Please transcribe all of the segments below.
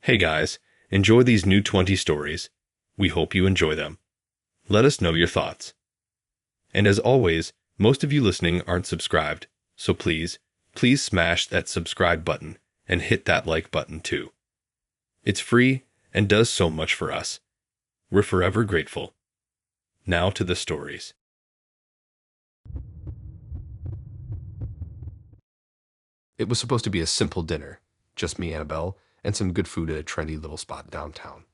Hey guys, enjoy these new 20 stories. We hope you enjoy them. Let us know your thoughts. And as always, most of you listening aren't subscribed, so please smash that subscribe button and hit that like button too. It's free and does so much for us. We're forever grateful. Now to the stories. It was supposed to be a simple dinner, just me, Annabelle, and some good food at a trendy little spot downtown.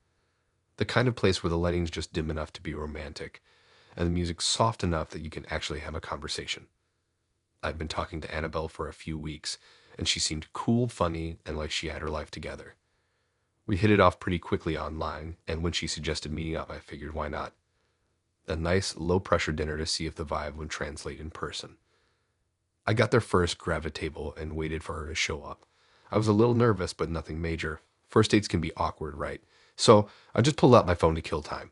The kind of place where the lighting's just dim enough to be romantic, and the music's soft enough that you can actually have a conversation. I'd been talking to Annabelle for a few weeks, and she seemed cool, funny, and like she had her life together. We hit it off pretty quickly online, and when she suggested meeting up, I figured why not? A nice, low-pressure dinner to see if the vibe would translate in person. I got there first, grabbed a table, and waited for her to show up. I was a little nervous, but nothing major. First dates can be awkward, right? So I just pulled out my phone to kill time.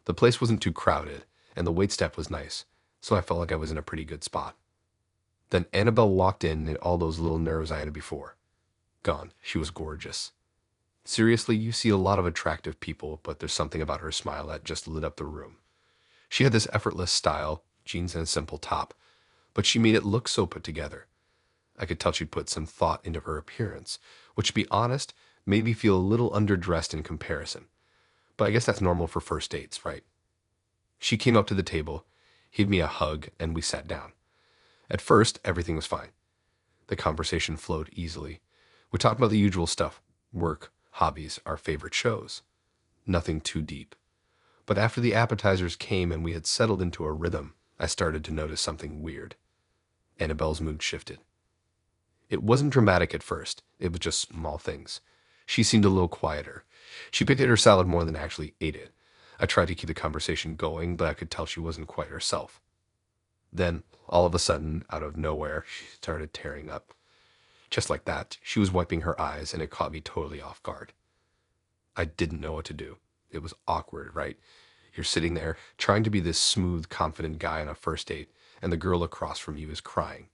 The place wasn't too crowded, and the waitstaff was nice, so I felt like I was in a pretty good spot. Then Annabelle walked in, and all those little nerves I had before gone. She was gorgeous. Seriously, you see a lot of attractive people, but there's something about her smile that just lit up the room. She had this effortless style, jeans and a simple top, but she made it look so put together. I could tell she'd put some thought into her appearance, which, to be honest, made me feel a little underdressed in comparison. But I guess that's normal for first dates, right? She came up to the table, gave me a hug, and we sat down. At first, everything was fine. The conversation flowed easily. We talked about the usual stuff: work, hobbies, our favorite shows. Nothing too deep. But after the appetizers came and we had settled into a rhythm, I started to notice something weird. Annabelle's mood shifted. It wasn't dramatic at first, it was just small things. She seemed a little quieter. She picked at her salad more than actually ate it. I tried to keep the conversation going, but I could tell she wasn't quite herself. Then, all of a sudden, out of nowhere, she started tearing up. Just like that, she was wiping her eyes, and it caught me totally off guard. I didn't know what to do. It was awkward, right? You're sitting there, trying to be this smooth, confident guy on a first date, and the girl across from you is crying.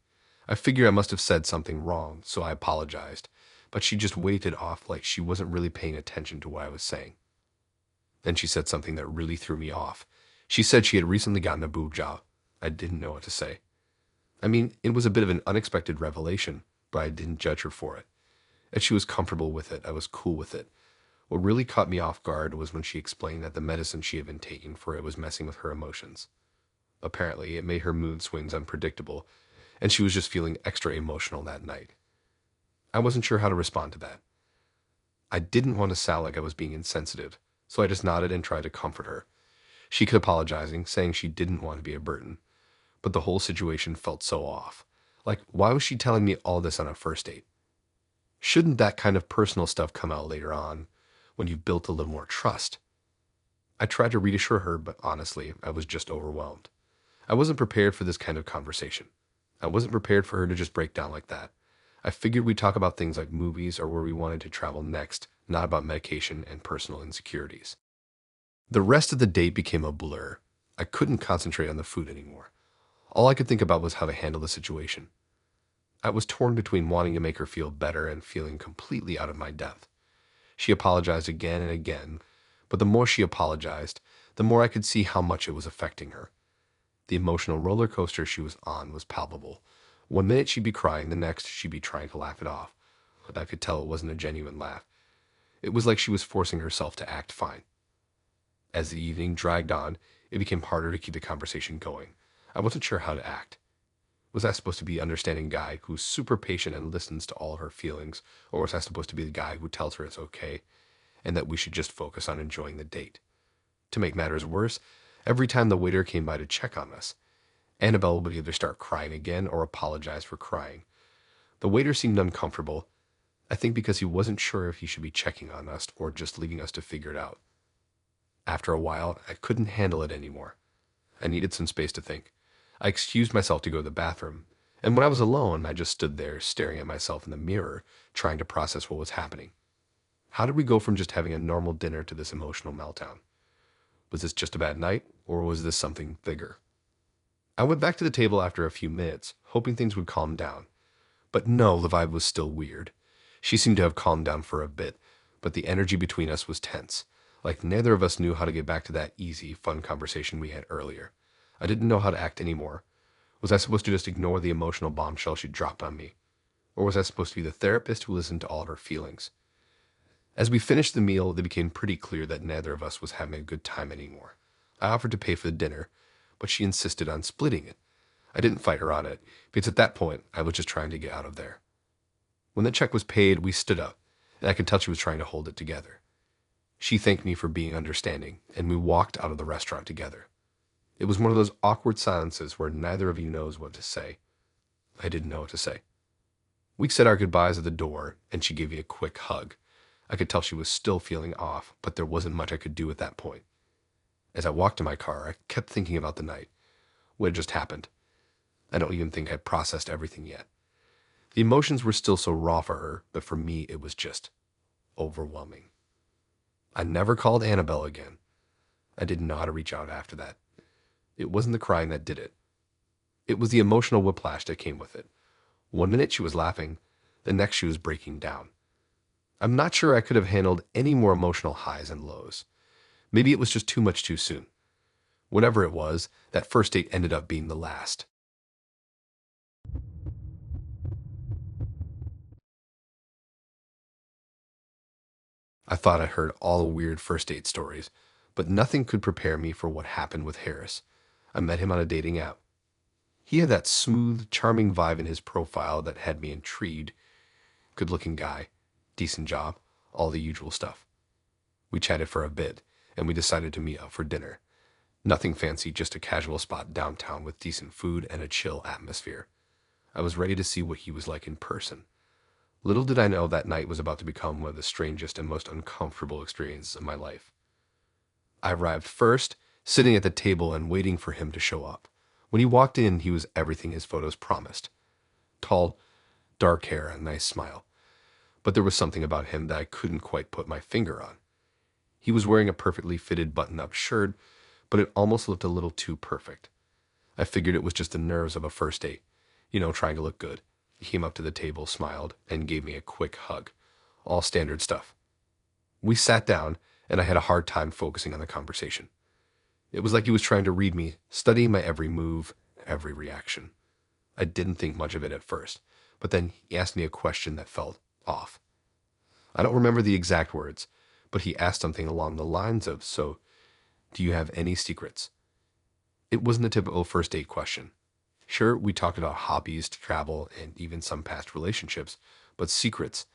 I figured I must have said something wrong, so I apologized, but she just waved it off like she wasn't really paying attention to what I was saying. Then she said something that really threw me off. She said she had recently gotten a boob job. I didn't know what to say. I mean, it was a bit of an unexpected revelation, but I didn't judge her for it. And she was comfortable with it. I was cool with it. What really caught me off guard was when she explained that the medicine she had been taking for it was messing with her emotions. Apparently, it made her mood swings unpredictable, and she was just feeling extra emotional that night. I wasn't sure how to respond to that. I didn't want to sound like I was being insensitive, so I just nodded and tried to comfort her. She kept apologizing, saying she didn't want to be a burden, but the whole situation felt so off. Like, why was she telling me all this on a first date? Shouldn't that kind of personal stuff come out later on, when you've built a little more trust? I tried to reassure her, but honestly, I was just overwhelmed. I wasn't prepared for this kind of conversation. I wasn't prepared for her to just break down like that. I figured we'd talk about things like movies or where we wanted to travel next, not about medication and personal insecurities. The rest of the date became a blur. I couldn't concentrate on the food anymore. All I could think about was how to handle the situation. I was torn between wanting to make her feel better and feeling completely out of my depth. She apologized again and again, but the more she apologized, the more I could see how much it was affecting her. The emotional roller coaster she was on was palpable. One minute she'd be crying, the next she'd be trying to laugh it off, but I could tell it wasn't a genuine laugh. It was like she was forcing herself to act fine. As the evening dragged on, it became harder to keep the conversation going. I wasn't sure how to act. Was I supposed to be the understanding guy who's super patient and listens to all her feelings, or was I supposed to be the guy who tells her it's okay and that we should just focus on enjoying the date? To make matters worse, every time the waiter came by to check on us, Annabelle would either start crying again or apologize for crying. The waiter seemed uncomfortable, I think because he wasn't sure if he should be checking on us or just leaving us to figure it out. After a while, I couldn't handle it anymore. I needed some space to think. I excused myself to go to the bathroom, and when I was alone, I just stood there staring at myself in the mirror, trying to process what was happening. How did we go from just having a normal dinner to this emotional meltdown? Was this just a bad night, or was this something bigger? I went back to the table after a few minutes, hoping things would calm down. But no, the vibe was still weird. She seemed to have calmed down for a bit, but the energy between us was tense, like neither of us knew how to get back to that easy, fun conversation we had earlier. I didn't know how to act anymore. Was I supposed to just ignore the emotional bombshell she dropped on me? Or was I supposed to be the therapist who listened to all of her feelings? As we finished the meal, it became pretty clear that neither of us was having a good time anymore. I offered to pay for the dinner, but she insisted on splitting it. I didn't fight her on it, because at that point, I was just trying to get out of there. When the check was paid, we stood up, and I could tell she was trying to hold it together. She thanked me for being understanding, and we walked out of the restaurant together. It was one of those awkward silences where neither of you knows what to say. I didn't know what to say. We said our goodbyes at the door, and she gave me a quick hug. I could tell she was still feeling off, but there wasn't much I could do at that point. As I walked to my car, I kept thinking about the night, what had just happened. I don't even think I'd processed everything yet. The emotions were still so raw for her, but for me it was just overwhelming. I never called Annabelle again. I didn't know how to reach out after that. It wasn't the crying that did it. It was the emotional whiplash that came with it. One minute she was laughing, the next she was breaking down. I'm not sure I could have handled any more emotional highs and lows. Maybe it was just too much too soon. Whatever it was, that first date ended up being the last. I thought I heard all the weird first date stories, but nothing could prepare me for what happened with Harris. I met him on a dating app. He had that smooth, charming vibe in his profile that had me intrigued. Good-looking guy, decent job, all the usual stuff. We chatted for a bit, and we decided to meet up for dinner. Nothing fancy, just a casual spot downtown with decent food and a chill atmosphere. I was ready to see what he was like in person. Little did I know that night was about to become one of the strangest and most uncomfortable experiences of my life. I arrived first, sitting at the table and waiting for him to show up. When he walked in, he was everything his photos promised. Tall, dark hair, and a nice smile. But there was something about him that I couldn't quite put my finger on. He was wearing a perfectly fitted button-up shirt, but it almost looked a little too perfect. I figured it was just the nerves of a first date, trying to look good. He came up to the table, smiled, and gave me a quick hug. All standard stuff. We sat down, and I had a hard time focusing on the conversation. It was like he was trying to read me, studying my every move, every reaction. I didn't think much of it at first, but then he asked me a question that felt off. I don't remember the exact words, but he asked something along the lines of, "So, do you have any secrets?" It wasn't a typical first date question. Sure, we talked about hobbies, travel, and even some past relationships, but secrets,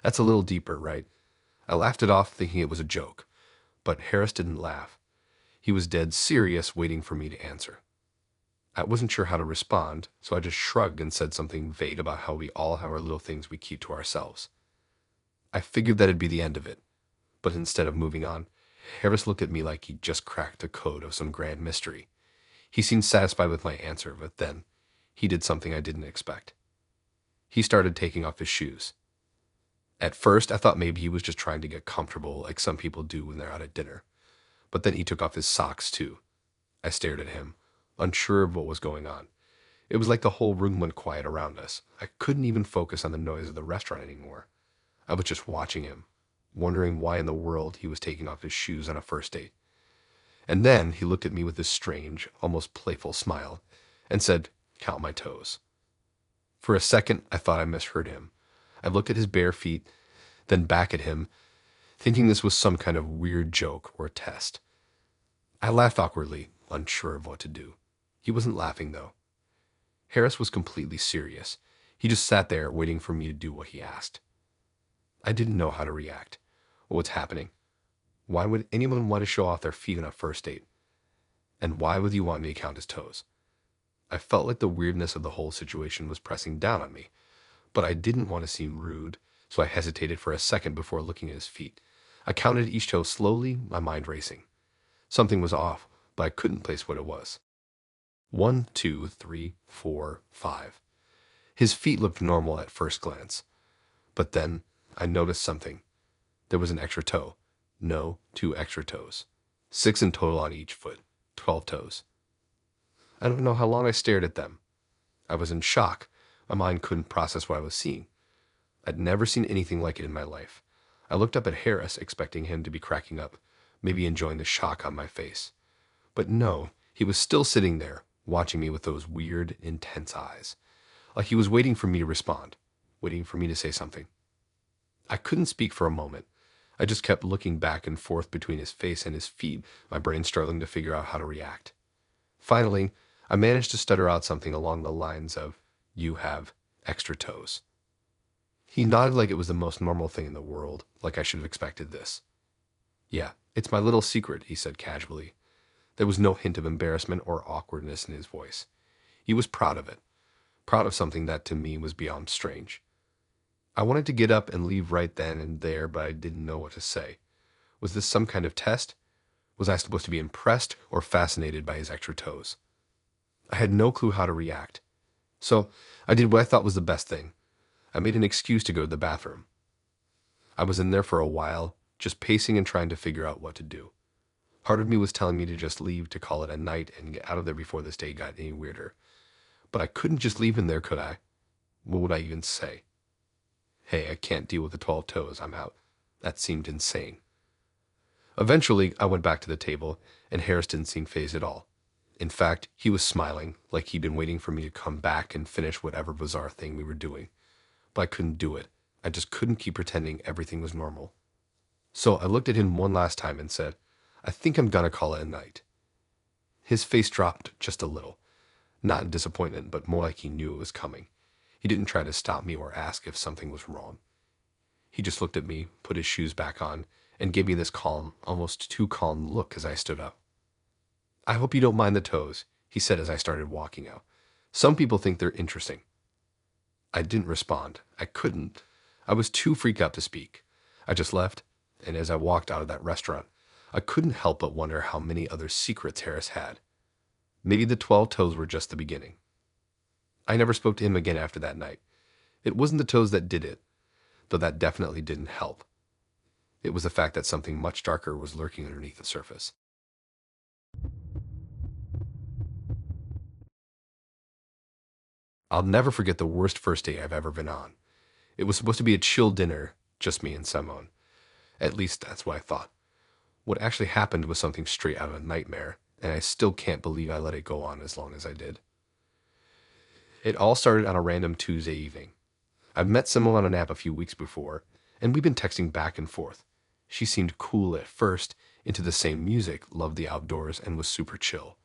that's a little deeper, right? I laughed it off thinking it was a joke, but Harris didn't laugh. He was dead serious, waiting for me to answer. I wasn't sure how to respond, so I just shrugged and said something vague about how we all have our little things we keep to ourselves. I figured that'd be the end of it, but instead of moving on, Harris looked at me like he'd just cracked the code of some grand mystery. He seemed satisfied with my answer, but then he did something I didn't expect. He started taking off his shoes. At first, I thought maybe he was just trying to get comfortable like some people do when they're out at dinner. But then he took off his socks too. I stared at him, unsure of what was going on. It was like the whole room went quiet around us. I couldn't even focus on the noise of the restaurant anymore. I was just watching him, wondering why in the world he was taking off his shoes on a first date. And then he looked at me with this strange, almost playful smile and said, "Count my toes." For a second, I thought I misheard him. I looked at his bare feet, then back at him, thinking this was some kind of weird joke or test. I laughed awkwardly, unsure of what to do. He wasn't laughing, though. Harris was completely serious. He just sat there waiting for me to do what he asked. I didn't know how to react, or what's happening. Why would anyone want to show off their feet on a first date? And why would you want me to count his toes? I felt like the weirdness of the whole situation was pressing down on me, but I didn't want to seem rude, so I hesitated for a second before looking at his feet. I counted each toe slowly, my mind racing. Something was off, but I couldn't place what it was. 1, 2, 3, 4, 5. His feet looked normal at first glance, but then I noticed something. There was an extra toe. No, 2 extra toes. 6 in total on each foot. 12 toes. I don't know how long I stared at them. I was in shock. My mind couldn't process what I was seeing. I'd never seen anything like it in my life. I looked up at Harris, expecting him to be cracking up, maybe enjoying the shock on my face. But no, he was still sitting there, watching me with those weird, intense eyes, like he was waiting for me to respond, waiting for me to say something. I couldn't speak for a moment. I just kept looking back and forth between his face and his feet, my brain struggling to figure out how to react. Finally, I managed to stutter out something along the lines of, "You have extra toes." He nodded like it was the most normal thing in the world, like I should have expected this. "Yeah, it's my little secret," he said casually. There was no hint of embarrassment or awkwardness in his voice. He was proud of it, proud of something that to me was beyond strange. I wanted to get up and leave right then and there, but I didn't know what to say. Was this some kind of test? Was I supposed to be impressed or fascinated by his extra toes? I had no clue how to react. So I did what I thought was the best thing. I made an excuse to go to the bathroom. I was in there for a while, just pacing and trying to figure out what to do. Part of me was telling me to just leave, to call it a night and get out of there before this day got any weirder. But I couldn't just leave him there, could I? What would I even say? "Hey, I can't deal with the 12 toes, I'm out." That seemed insane. Eventually, I went back to the table, and Harris didn't seem fazed at all. In fact, he was smiling, like he'd been waiting for me to come back and finish whatever bizarre thing we were doing. But I couldn't do it. I just couldn't keep pretending everything was normal. So I looked at him one last time and said, "I think I'm gonna call it a night." His face dropped just a little. Not in disappointment, but more like he knew it was coming. He didn't try to stop me or ask if something was wrong. He just looked at me, put his shoes back on, and gave me this calm, almost too calm look as I stood up. "I hope you don't mind the toes," he said as I started walking out. "Some people think they're interesting." I didn't respond. I couldn't. I was too freaked out to speak. I just left, and as I walked out of that restaurant, I couldn't help but wonder how many other secrets Harris had. Maybe the 12 toes were just the beginning. I never spoke to him again after that night. It wasn't the toes that did it, though that definitely didn't help. It was the fact that something much darker was lurking underneath the surface. I'll never forget the worst first date I've ever been on. It was supposed to be a chill dinner, just me and Simone. At least that's what I thought. What actually happened was something straight out of a nightmare, and I still can't believe I let it go on as long as I did. It all started on a random Tuesday evening. I've met Simone on an app a few weeks before, and we've been texting back and forth. She seemed cool at first, into the same music, loved the outdoors, and was super chill.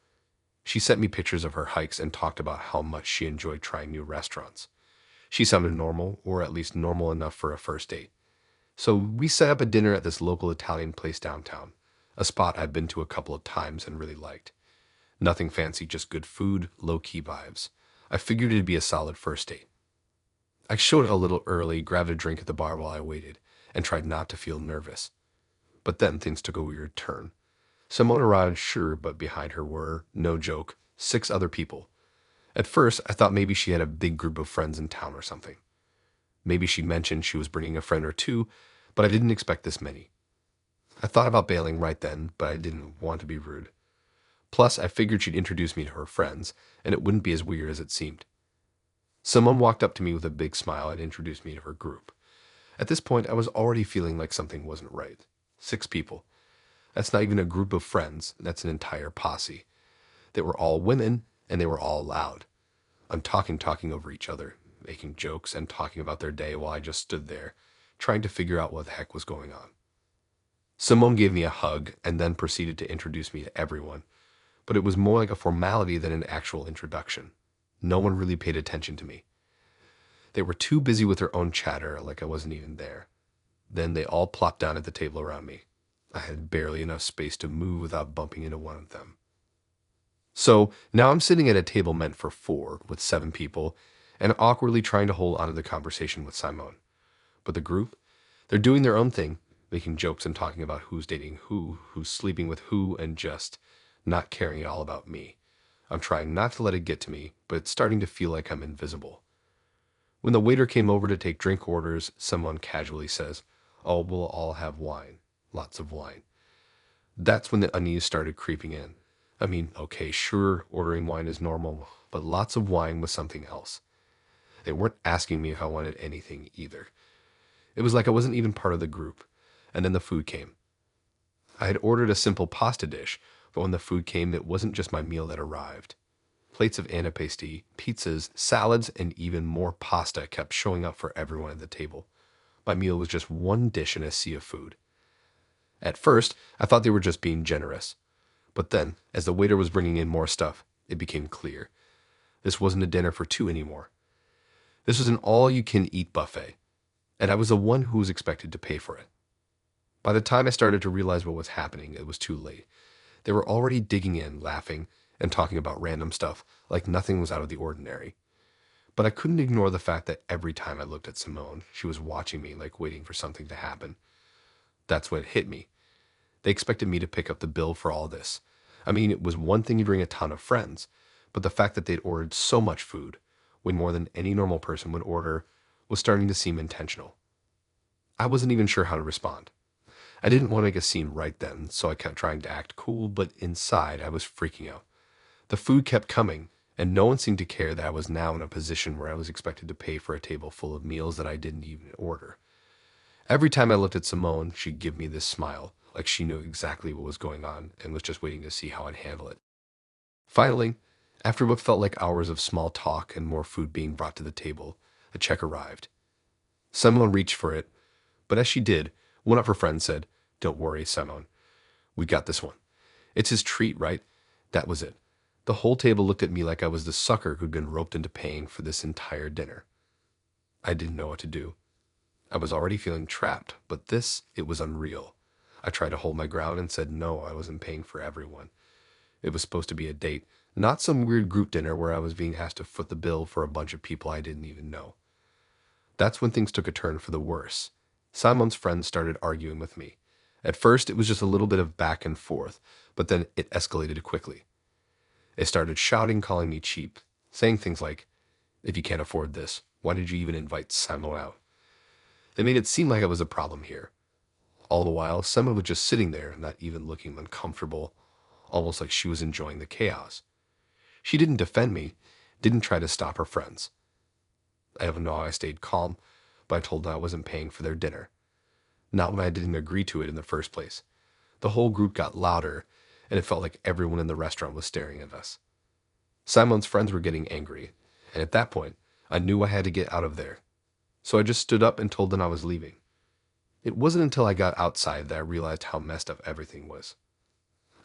She sent me pictures of her hikes and talked about how much she enjoyed trying new restaurants. She sounded normal, or at least normal enough for a first date. So we set up a dinner at this local Italian place downtown, a spot I've been to a couple of times and really liked. Nothing fancy, just good food, low-key vibes. I figured it'd be a solid first date. I showed a little early, grabbed a drink at the bar while I waited, and tried not to feel nervous. But then things took a weird turn. Simone arrived, sure, but behind her were, no joke, 6 other people. At first, I thought maybe she had a big group of friends in town or something. Maybe she mentioned she was bringing a friend or two, but I didn't expect this many. I thought about bailing right then, but I didn't want to be rude. Plus, I figured she'd introduce me to her friends, and it wouldn't be as weird as it seemed. Someone walked up to me with a big smile and introduced me to her group. At this point, I was already feeling like something wasn't right. 6 people. That's not even a group of friends, that's an entire posse. They were all women, and they were all loud. I'm talking over each other, making jokes and talking about their day while I just stood there, trying to figure out what the heck was going on. Simone gave me a hug and then proceeded to introduce me to everyone, but it was more like a formality than an actual introduction. No one really paid attention to me. They were too busy with their own chatter, like I wasn't even there. Then they all plopped down at the table around me. I had barely enough space to move without bumping into one of them. So now I'm sitting at a table meant for 4, with 7 people, and awkwardly trying to hold onto the conversation with Simone. But the group, they're doing their own thing, making jokes and talking about who's dating who, who's sleeping with who, and just not caring at all about me. I'm trying not to let it get to me, but it's starting to feel like I'm invisible. When the waiter came over to take drink orders, someone casually says, "Oh, we'll all have wine. Lots of wine." That's when the unease started creeping in. I mean, okay, sure, ordering wine is normal, but lots of wine was something else. They weren't asking me if I wanted anything either. It was like I wasn't even part of the group. and then the food came. I had ordered a simple pasta dish, but when the food came, it wasn't just my meal that arrived. Plates of antipasti, pizzas, salads, and even more pasta kept showing up for everyone at the table. My meal was just one dish in a sea of food. At first, I thought they were just being generous. But then, as the waiter was bringing in more stuff, it became clear. This wasn't a dinner for two anymore. This was an all-you-can-eat buffet, and I was the one who was expected to pay for it. By the time I started to realize what was happening, it was too late. They were already digging in, laughing, and talking about random stuff like nothing was out of the ordinary. But I couldn't ignore the fact that every time I looked at Simone, she was watching me like waiting for something to happen. That's when it hit me. They expected me to pick up the bill for all this. I mean, it was one thing to bring a ton of friends, but the fact that they'd ordered so much food, way more than any normal person would order, was starting to seem intentional. I wasn't even sure how to respond. I didn't want to make a scene right then, so I kept trying to act cool, but inside I was freaking out. The food kept coming, and no one seemed to care that I was now in a position where I was expected to pay for a table full of meals that I didn't even order. Every time I looked at Simone, she'd give me this smile, like she knew exactly what was going on and was just waiting to see how I'd handle it. Finally, after what felt like hours of small talk and more food being brought to the table, a check arrived. Simone reached for it, but as she did, one of her friends said, "Don't worry, Simone. We got this one. It's his treat, right?" That was it. The whole table looked at me like I was the sucker who'd been roped into paying for this entire dinner. I didn't know what to do. I was already feeling trapped, but it was unreal. I tried to hold my ground and said no, I wasn't paying for everyone. It was supposed to be a date, not some weird group dinner where I was being asked to foot the bill for a bunch of people I didn't even know. That's when things took a turn for the worse. Simon's friends started arguing with me. At first, it was just a little bit of back and forth, but then it escalated quickly. They started shouting, calling me cheap, saying things like, "If you can't afford this, why did you even invite Simon out?" They made it seem like I was a problem here. All the while, Simon was just sitting there, not even looking uncomfortable, almost like she was enjoying the chaos. She didn't defend me, didn't try to stop her friends. I don't know how I stayed calm, but I told them I wasn't paying for their dinner. Not when I didn't agree to it in the first place. The whole group got louder, and it felt like everyone in the restaurant was staring at us. Simon's friends were getting angry, and at that point, I knew I had to get out of there. So I just stood up and told them I was leaving. It wasn't until I got outside that I realized how messed up everything was.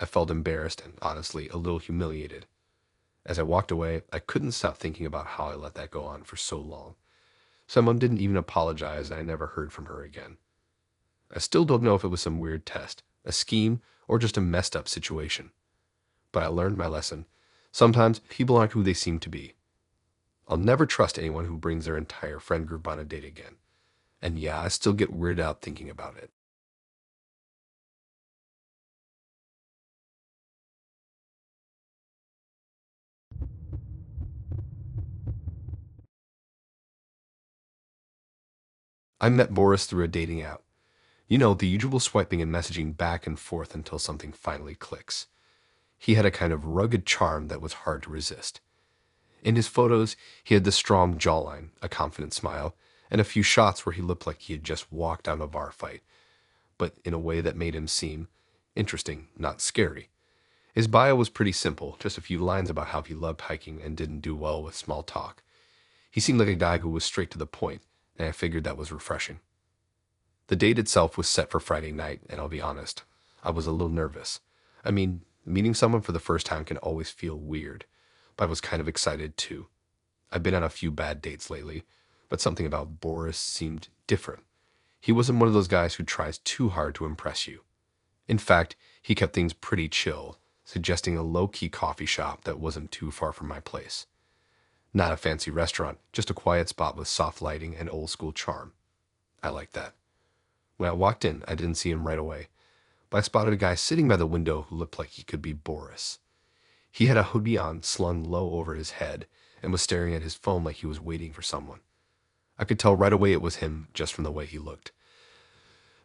I felt embarrassed and, honestly, a little humiliated. As I walked away, I couldn't stop thinking about how I let that go on for so long. Someone didn't even apologize, and I never heard from her again. I still don't know if it was some weird test, a scheme, or just a messed up situation. But I learned my lesson. Sometimes people aren't who they seem to be. I'll never trust anyone who brings their entire friend group on a date again. And yeah, I still get weirded out thinking about it. I met Boris through a dating app. You know, the usual swiping and messaging back and forth until something finally clicks. He had a kind of rugged charm that was hard to resist. In his photos, he had the strong jawline, a confident smile, and a few shots where he looked like he had just walked out of a bar fight, but in a way that made him seem interesting, not scary. His bio was pretty simple, just a few lines about how he loved hiking and didn't do well with small talk. He seemed like a guy who was straight to the point, and I figured that was refreshing. The date itself was set for Friday night, and I'll be honest, I was a little nervous. I mean, meeting someone for the first time can always feel weird, but I was kind of excited too. I've been on a few bad dates lately, but something about Boris seemed different. He wasn't one of those guys who tries too hard to impress you. In fact, he kept things pretty chill, suggesting a low-key coffee shop that wasn't too far from my place. Not a fancy restaurant, just a quiet spot with soft lighting and old-school charm. I liked that. When I walked in, I didn't see him right away, but I spotted a guy sitting by the window who looked like he could be Boris. He had a hoodie on slung low over his head and was staring at his phone like he was waiting for someone. I could tell right away it was him just from the way he looked.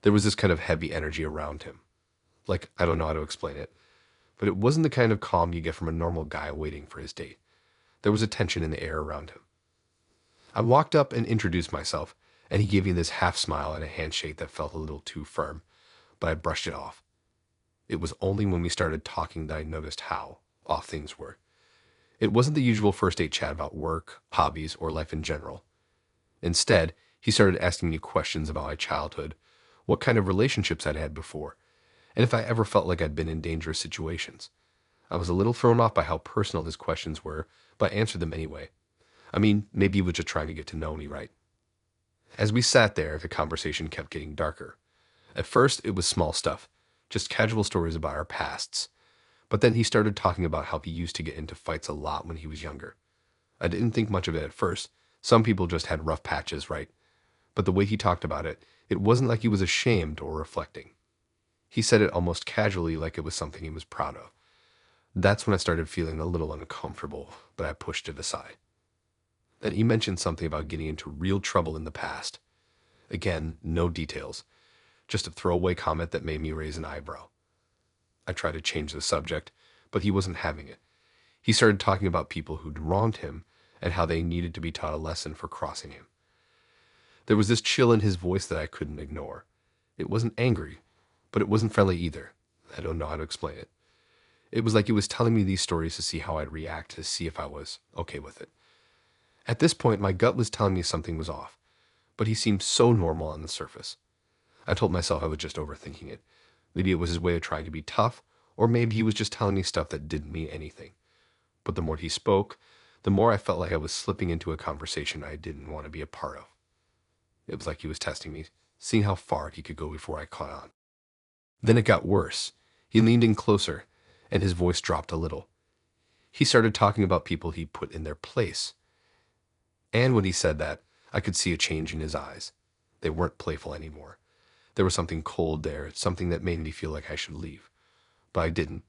There was this kind of heavy energy around him. Like, I don't know how to explain it, but it wasn't the kind of calm you get from a normal guy waiting for his date. There was a tension in the air around him. I walked up and introduced myself, and he gave me this half smile and a handshake that felt a little too firm. but I brushed it off. It was only when we started talking that I noticed how off things were. It wasn't the usual first date chat about work, hobbies, or life in general. Instead, he started asking me questions about my childhood, what kind of relationships I'd had before, and if I ever felt like I'd been in dangerous situations. I was a little thrown off by how personal his questions were, but I answered them anyway. I mean, maybe he was just trying to get to know me, right? As we sat there, the conversation kept getting darker. At first, it was small stuff, just casual stories about our pasts. But then he started talking about how he used to get into fights a lot when he was younger. I didn't think much of it at first. Some people just had rough patches, right? But the way he talked about it, it wasn't like he was ashamed or reflecting. He said it almost casually, like it was something he was proud of. That's when I started feeling a little uncomfortable, but I pushed it aside. Then he mentioned something about getting into real trouble in the past. Again, no details, just a throwaway comment that made me raise an eyebrow. I tried to change the subject, but he wasn't having it. He started talking about people who'd wronged him and how they needed to be taught a lesson for crossing him. There was this chill in his voice that I couldn't ignore. It wasn't angry, but it wasn't friendly either. I don't know how to explain it. It was like he was telling me these stories to see how I'd react, to see if I was okay with it. At this point, my gut was telling me something was off, but he seemed so normal on the surface. I told myself I was just overthinking it. Maybe it was his way of trying to be tough, or maybe he was just telling me stuff that didn't mean anything. But the more he spoke, the more I felt like I was slipping into a conversation I didn't want to be a part of. It was like he was testing me, seeing how far he could go before I caught on. Then it got worse. He leaned in closer, and his voice dropped a little. He started talking about people he put in their place. And when he said that, I could see a change in his eyes. They weren't playful anymore. There was something cold there, something that made me feel like I should leave. But I didn't.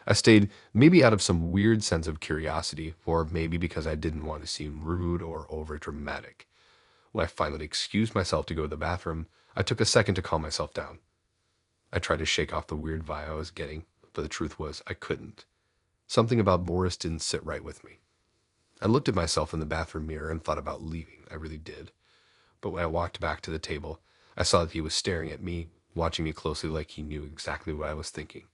I stayed, maybe out of some weird sense of curiosity, or maybe because I didn't want to seem rude or overdramatic. When I finally excused myself to go to the bathroom, I took a second to calm myself down. I tried to shake off the weird vibe I was getting, but the truth was I couldn't. Something about Boris didn't sit right with me. I looked at myself in the bathroom mirror and thought about leaving. I really did. But when I walked back to the table, I saw that he was staring at me, watching me closely like he knew exactly what I was thinking.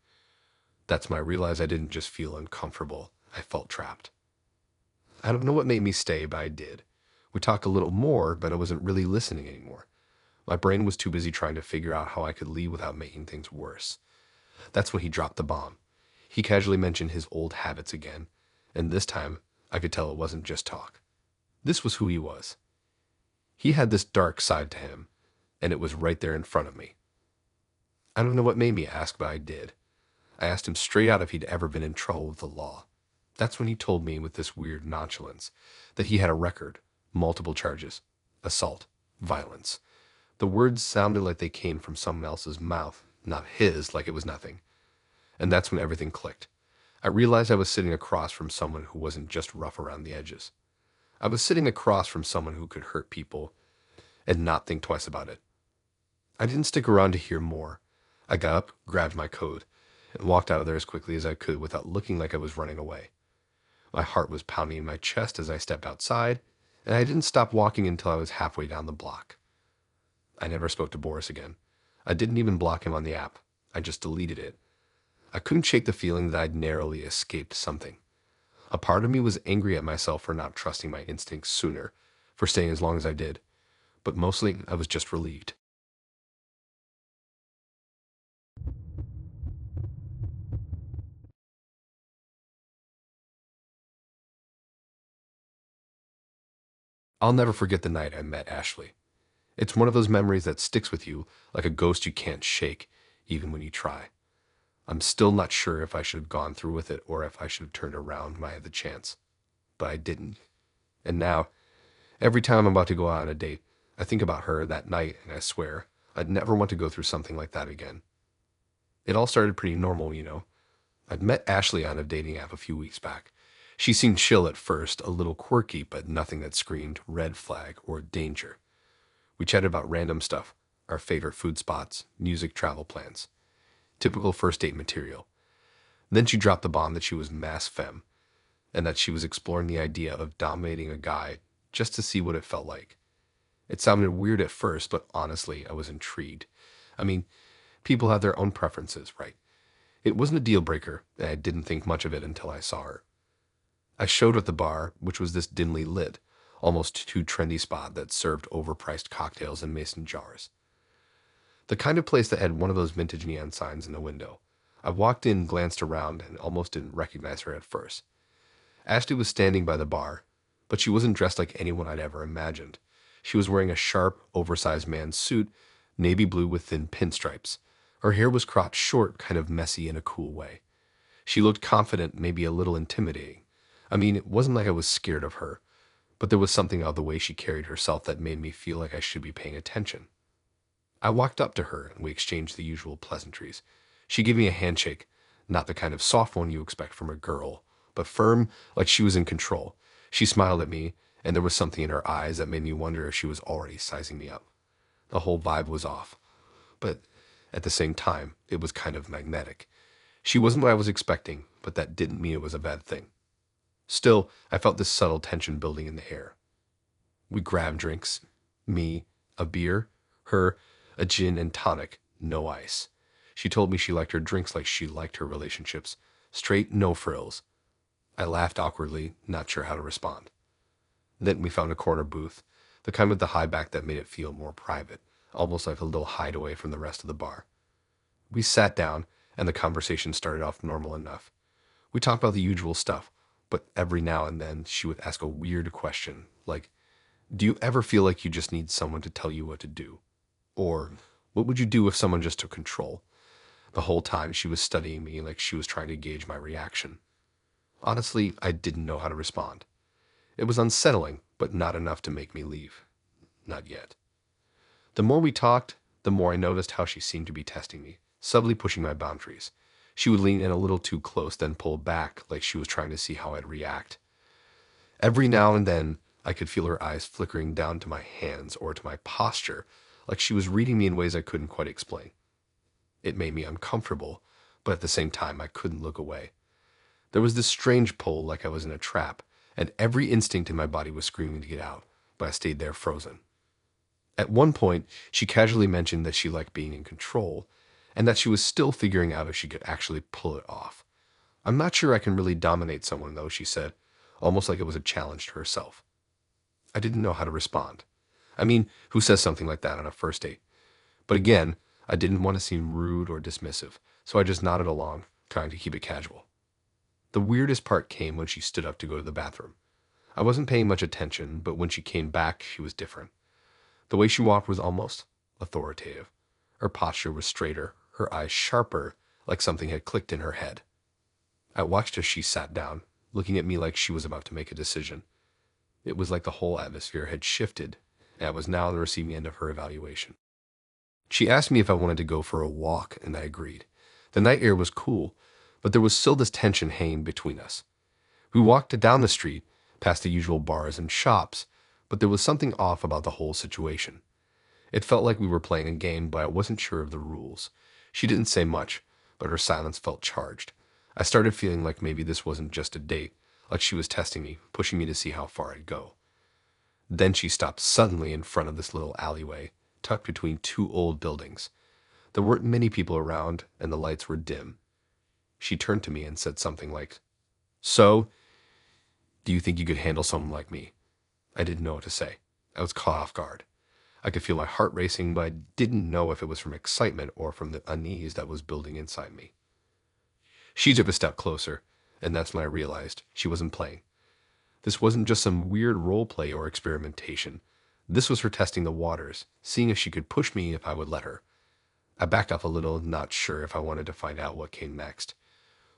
That's when I realized I didn't just feel uncomfortable, I felt trapped. I don't know what made me stay, but I did. We talked a little more, but I wasn't really listening anymore. My brain was too busy trying to figure out how I could leave without making things worse. That's when he dropped the bomb. He casually mentioned his old habits again, and this time I could tell it wasn't just talk. This was who he was. He had this dark side to him, and it was right there in front of me. I don't know what made me ask, but I did. I asked him straight out if he'd ever been in trouble with the law. That's when he told me with this weird nonchalance that he had a record, multiple charges, assault, violence. The words sounded like they came from someone else's mouth, not his, like it was nothing. And that's when everything clicked. I realized I was sitting across from someone who wasn't just rough around the edges. I was sitting across from someone who could hurt people and not think twice about it. I didn't stick around to hear more. I got up, grabbed my coat, and walked out of there as quickly as I could without looking like I was running away. My heart was pounding in my chest as I stepped outside, and I didn't stop walking until I was halfway down the block. I never spoke to Boris again. I didn't even block him on the app. I just deleted it. I couldn't shake the feeling that I'd narrowly escaped something. A part of me was angry at myself for not trusting my instincts sooner, for staying as long as I did, but mostly I was just relieved. I'll never forget the night I met Ashley. It's one of those memories that sticks with you like a ghost you can't shake, even when you try. I'm still not sure if I should have gone through with it or if I should have turned around when I had the chance. But I didn't. And now, every time I'm about to go out on a date, I think about her that night and I swear I'd never want to go through something like that again. It all started pretty normal. I'd met Ashley on a dating app a few weeks back. She seemed chill at first, a little quirky, but nothing that screamed red flag or danger. We chatted about random stuff, our favorite food spots, music, travel plans. Typical first date material. Then she dropped the bomb that she was mass femme, and that she was exploring the idea of dominating a guy just to see what it felt like. It sounded weird at first, but honestly, I was intrigued. I mean, People have their own preferences, right? It wasn't a deal breaker, and I didn't think much of it until I saw her. I showed her at the bar, which was this dimly lit, almost too trendy spot that served overpriced cocktails in mason jars. The kind of place that had one of those vintage neon signs in the window. I walked in, glanced around, and almost didn't recognize her at first. Ashley was standing by the bar, but she wasn't dressed like anyone I'd ever imagined. She was wearing a sharp, oversized man's suit, navy blue with thin pinstripes. Her hair was cropped short, kind of messy in a cool way. She looked confident, maybe a little intimidating. I mean, it wasn't like I was scared of her, but there was something about the way she carried herself that made me feel like I should be paying attention. I walked up to her and we exchanged the usual pleasantries. She gave me a handshake, not the kind of soft one you expect from a girl, but firm, like she was in control. She smiled at me, and there was something in her eyes that made me wonder if she was already sizing me up. The whole vibe was off, but at the same time, it was kind of magnetic. She wasn't what I was expecting, but that didn't mean it was a bad thing. Still, I felt this subtle tension building in the air. We grabbed drinks. Me, a beer. Her, a gin and tonic, no ice. She told me she liked her drinks like she liked her relationships. Straight, no frills. I laughed awkwardly, not sure how to respond. Then we found a corner booth, the kind with the high back that made it feel more private, almost like a little hideaway from the rest of the bar. We sat down, and the conversation started off normal enough. We talked about the usual stuff, but every now and then she would ask a weird question, like, do you ever feel like you just need someone to tell you what to do? Or, what would you do if someone just took control? The whole time she was studying me like she was trying to gauge my reaction. Honestly, I didn't know how to respond. It was unsettling, but not enough to make me leave. Not yet. The more we talked, the more I noticed how she seemed to be testing me, subtly pushing my boundaries. She would lean in a little too close, then pull back like she was trying to see how I'd react. Every now and then, I could feel her eyes flickering down to my hands or to my posture, like she was reading me in ways I couldn't quite explain. It made me uncomfortable, but at the same time, I couldn't look away. There was this strange pull like I was in a trap, and every instinct in my body was screaming to get out, but I stayed there frozen. At one point, she casually mentioned that she liked being in control, and that she was still figuring out if she could actually pull it off. I'm not sure I can really dominate someone, though, she said, almost like it was a challenge to herself. I didn't know how to respond. I mean, who says something like that on a first date? But again, I didn't want to seem rude or dismissive, so I just nodded along, trying to keep it casual. The weirdest part came when she stood up to go to the bathroom. I wasn't paying much attention, but when she came back, she was different. The way she walked was almost authoritative. Her posture was straighter, her eyes sharper, like something had clicked in her head. I watched as she sat down, looking at me like she was about to make a decision. It was like the whole atmosphere had shifted, and I was now on the receiving end of her evaluation. She asked me if I wanted to go for a walk, and I agreed. The night air was cool, but there was still this tension hanging between us. We walked down the street, past the usual bars and shops, but there was something off about the whole situation. It felt like we were playing a game, but I wasn't sure of the rules. She didn't say much, but her silence felt charged. I started feeling like maybe this wasn't just a date, like she was testing me, pushing me to see how far I'd go. Then she stopped suddenly in front of this little alleyway, tucked between two old buildings. There weren't many people around, and the lights were dim. She turned to me and said something like, "So, do you think you could handle someone like me?" I didn't know what to say. I was caught off guard. I could feel my heart racing, but I didn't know if it was from excitement or from the unease that was building inside me. She took a step closer, and that's when I realized she wasn't playing. This wasn't just some weird role play or experimentation. This was her testing the waters, seeing if she could push me if I would let her. I backed off a little, not sure if I wanted to find out what came next.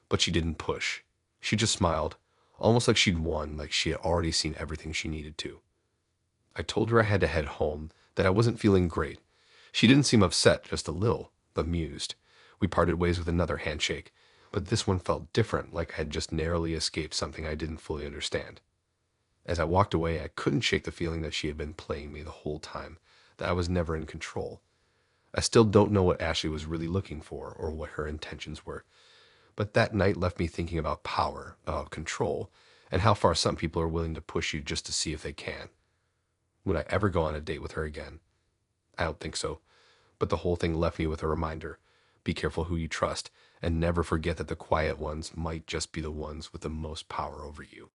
But she didn't push. She just smiled, almost like she'd won, like she had already seen everything she needed to. I told her I had to head home, that I wasn't feeling great. She didn't seem upset, just a little, bemused. We parted ways with another handshake, but this one felt different, like I had just narrowly escaped something I didn't fully understand. As I walked away, I couldn't shake the feeling that she had been playing me the whole time, that I was never in control. I still don't know what Ashley was really looking for or what her intentions were, but that night left me thinking about power, about control, and how far some people are willing to push you just to see if they can. Would I ever go on a date with her again? I don't think so, but the whole thing left me with a reminder. Be careful who you trust, and never forget that the quiet ones might just be the ones with the most power over you.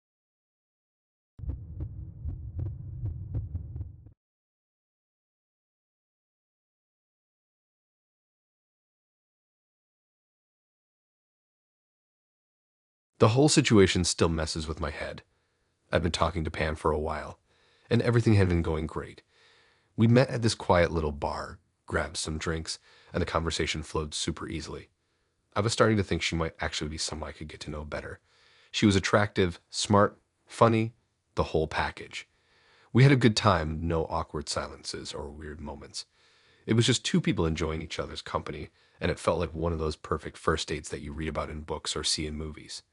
The whole situation still messes with my head. I've been talking to Pam for a while, and everything had been going great. We met at this quiet little bar, grabbed some drinks, and the conversation flowed super easily. I was starting to think she might actually be someone I could get to know better. She was attractive, smart, funny, the whole package. We had a good time, no awkward silences or weird moments. It was just two people enjoying each other's company, and it felt like one of those perfect first dates that you read about in books or see in movies.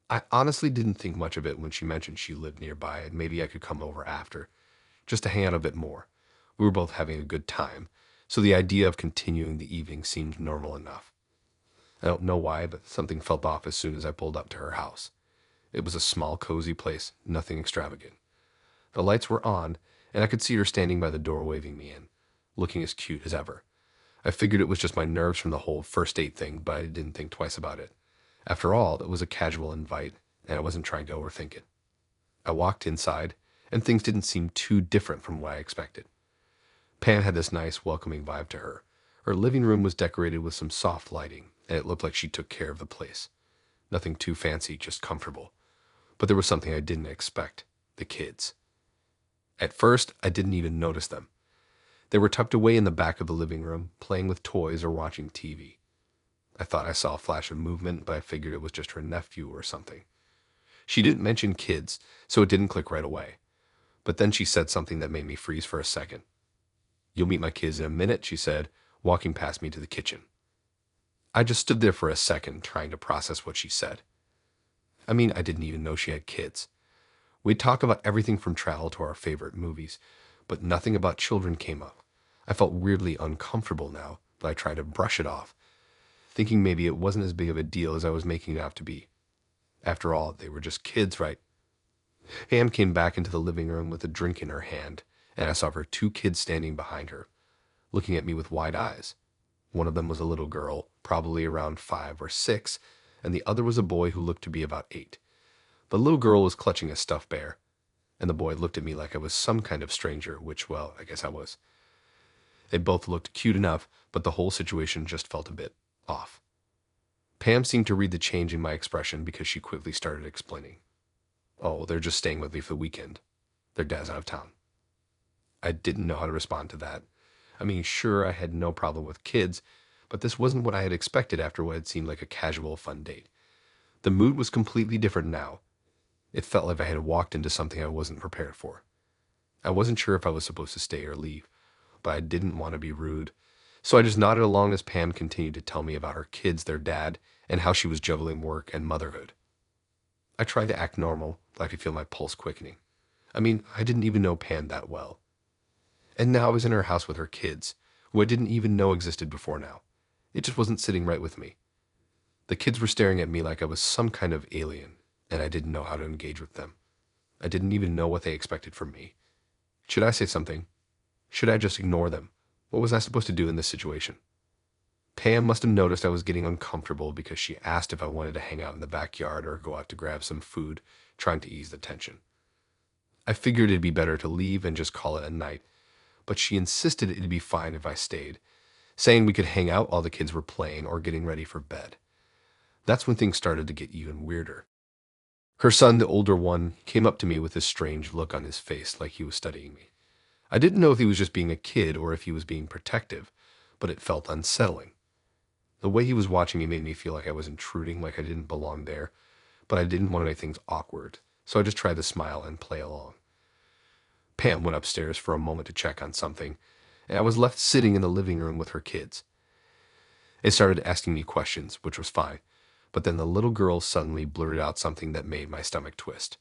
I honestly didn't think much of it when she mentioned she lived nearby and maybe I could come over after, just to hang out a bit more. We were both having a good time, so the idea of continuing the evening seemed normal enough. I don't know why, but something felt off as soon as I pulled up to her house. It was a small, cozy place, nothing extravagant. The lights were on, and I could see her standing by the door waving me in, looking as cute as ever. I figured it was just my nerves from the whole first date thing, but I didn't think twice about it. After all, it was a casual invite, and I wasn't trying to overthink it. I walked inside, and things didn't seem too different from what I expected. Pam had this nice, welcoming vibe to her. Her living room was decorated with some soft lighting, and it looked like she took care of the place. Nothing too fancy, just comfortable. But there was something I didn't expect: the kids. At first, I didn't even notice them. They were tucked away in the back of the living room, playing with toys or watching TV. I thought I saw a flash of movement, but I figured it was just her nephew or something. She didn't mention kids, so it didn't click right away. But then she said something that made me freeze for a second. "You'll meet my kids in a minute," she said, walking past me to the kitchen. I just stood there for a second, trying to process what she said. I didn't even know she had kids. We'd talk about everything from travel to our favorite movies, but nothing about children came up. I felt weirdly uncomfortable now, but I tried to brush it off, thinking maybe it wasn't as big of a deal as I was making it out to be. After all, they were just kids, right? Pam came back into the living room with a drink in her hand, and I saw her two kids standing behind her, looking at me with wide eyes. One of them was a little girl, probably around 5 or 6, and the other was a boy who looked to be about 8. The little girl was clutching a stuffed bear, and the boy looked at me like I was some kind of stranger, which, well, I guess I was. They both looked cute enough, but the whole situation just felt a bit off. Pam seemed to read the change in my expression because she quickly started explaining. "Oh, they're just staying with me for the weekend. Their dad's out of town." I didn't know how to respond to that. Sure, I had no problem with kids, but this wasn't what I had expected after what had seemed like a casual, fun date. The mood was completely different now. It felt like I had walked into something I wasn't prepared for. I wasn't sure if I was supposed to stay or leave, but I didn't want to be rude. So I just nodded along as Pam continued to tell me about her kids, their dad, and how she was juggling work and motherhood. I tried to act normal, but I could feel my pulse quickening. I didn't even know Pam that well. And now I was in her house with her kids, who I didn't even know existed before now. It just wasn't sitting right with me. The kids were staring at me like I was some kind of alien, and I didn't know how to engage with them. I didn't even know what they expected from me. Should I say something? Should I just ignore them? What was I supposed to do in this situation? Pam must have noticed I was getting uncomfortable because she asked if I wanted to hang out in the backyard or go out to grab some food, trying to ease the tension. I figured it'd be better to leave and just call it a night, but she insisted it'd be fine if I stayed, saying we could hang out while the kids were playing or getting ready for bed. That's when things started to get even weirder. Her son, the older one, came up to me with this strange look on his face like he was studying me. I didn't know if he was just being a kid or if he was being protective, but it felt unsettling. The way he was watching me made me feel like I was intruding, like I didn't belong there, but I didn't want to make things awkward, so I just tried to smile and play along. Pam went upstairs for a moment to check on something, and I was left sitting in the living room with her kids. They started asking me questions, which was fine, but then the little girl suddenly blurted out something that made my stomach twist.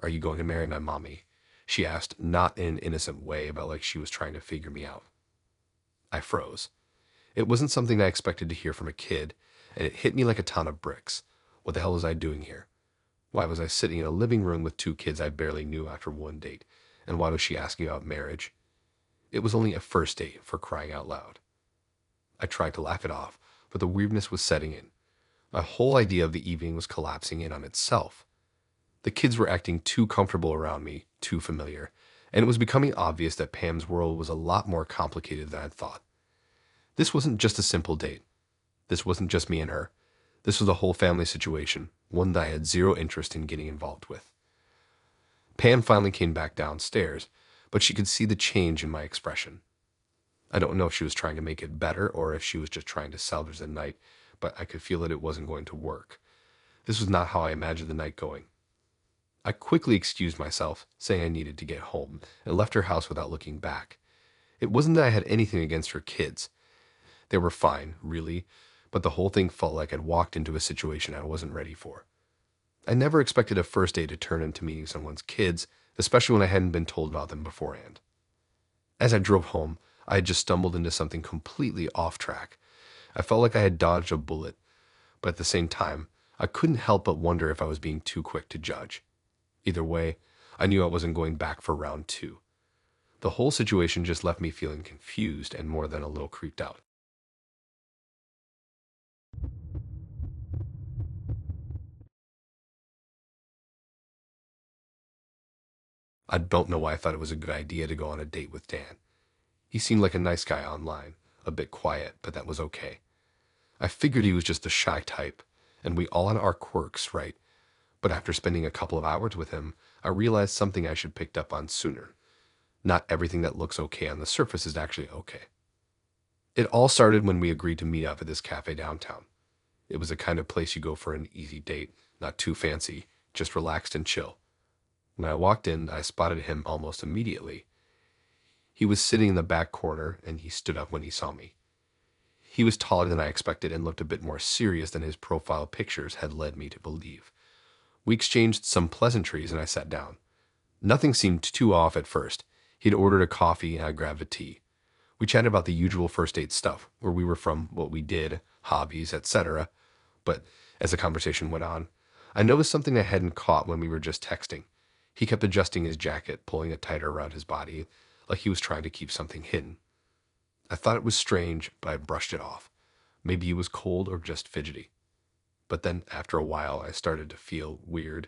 "Are you going to marry my mommy?" she asked, not in an innocent way, but like she was trying to figure me out. I froze. It wasn't something I expected to hear from a kid, and it hit me like a ton of bricks. What the hell was I doing here? Why was I sitting in a living room with two kids I barely knew after one date? And why was she asking about marriage? It was only a first date, for crying out loud. I tried to laugh it off, but the weirdness was setting in. My whole idea of the evening was collapsing in on itself. The kids were acting too comfortable around me, too familiar, and it was becoming obvious that Pam's world was a lot more complicated than I'd thought. This wasn't just a simple date. This wasn't just me and her. This was a whole family situation, one that I had zero interest in getting involved with. Pam finally came back downstairs, but she could see the change in my expression. I don't know if she was trying to make it better or if she was just trying to salvage the night, but I could feel that it wasn't going to work. This was not how I imagined the night going. I quickly excused myself, saying I needed to get home, and left her house without looking back. It wasn't that I had anything against her kids. They were fine, really, but the whole thing felt like I'd walked into a situation I wasn't ready for. I never expected a first date to turn into meeting someone's kids, especially when I hadn't been told about them beforehand. As I drove home, I had just stumbled into something completely off track. I felt like I had dodged a bullet, but at the same time, I couldn't help but wonder if I was being too quick to judge. Either way, I knew I wasn't going back for round 2. The whole situation just left me feeling confused and more than a little creeped out. I don't know why I thought it was a good idea to go on a date with Dan. He seemed like a nice guy online, a bit quiet, but that was okay. I figured he was just the shy type, and we all had our quirks, right? But after spending a couple of hours with him, I realized something I should have picked up on sooner. Not everything that looks okay on the surface is actually okay. It all started when we agreed to meet up at this cafe downtown. It was the kind of place you go for an easy date, not too fancy, just relaxed and chill. When I walked in, I spotted him almost immediately. He was sitting in the back corner, and he stood up when he saw me. He was taller than I expected and looked a bit more serious than his profile pictures had led me to believe. We exchanged some pleasantries, and I sat down. Nothing seemed too off at first. He'd ordered a coffee, and I grabbed a tea. We chatted about the usual first date stuff, where we were from, what we did, hobbies, etc. But as the conversation went on, I noticed something I hadn't caught when we were just texting. He kept adjusting his jacket, pulling it tighter around his body, like he was trying to keep something hidden. I thought it was strange, but I brushed it off. Maybe he was cold or just fidgety. But then, after a while, I started to feel weird.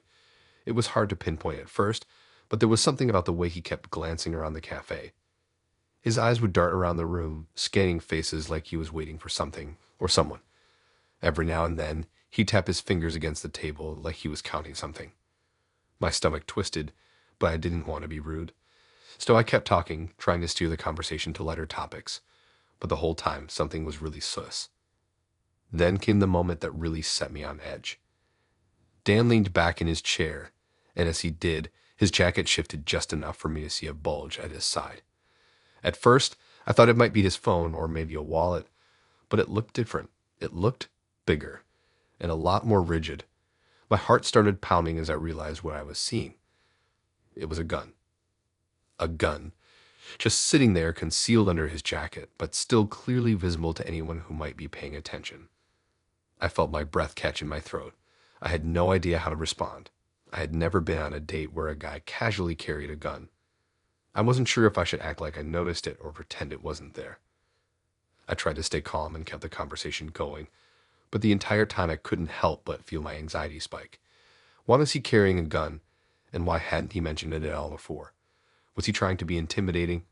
It was hard to pinpoint at first, but there was something about the way he kept glancing around the cafe. His eyes would dart around the room, scanning faces like he was waiting for something or someone. Every now and then, he'd tap his fingers against the table like he was counting something. My stomach twisted, but I didn't want to be rude. So I kept talking, trying to steer the conversation to lighter topics. But the whole time, something was really sus. Then came the moment that really set me on edge. Dan leaned back in his chair, and as he did, his jacket shifted just enough for me to see a bulge at his side. At first, I thought it might be his phone or maybe a wallet, but it looked different. It looked bigger and a lot more rigid. My heart started pounding as I realized what I was seeing. It was a gun. A gun. Just sitting there concealed under his jacket, but still clearly visible to anyone who might be paying attention. I felt my breath catch in my throat. I had no idea how to respond. I had never been on a date where a guy casually carried a gun. I wasn't sure if I should act like I noticed it or pretend it wasn't there. I tried to stay calm and kept the conversation going, but the entire time I couldn't help but feel my anxiety spike. Why was he carrying a gun, and why hadn't he mentioned it at all before? Was he trying to be intimidating?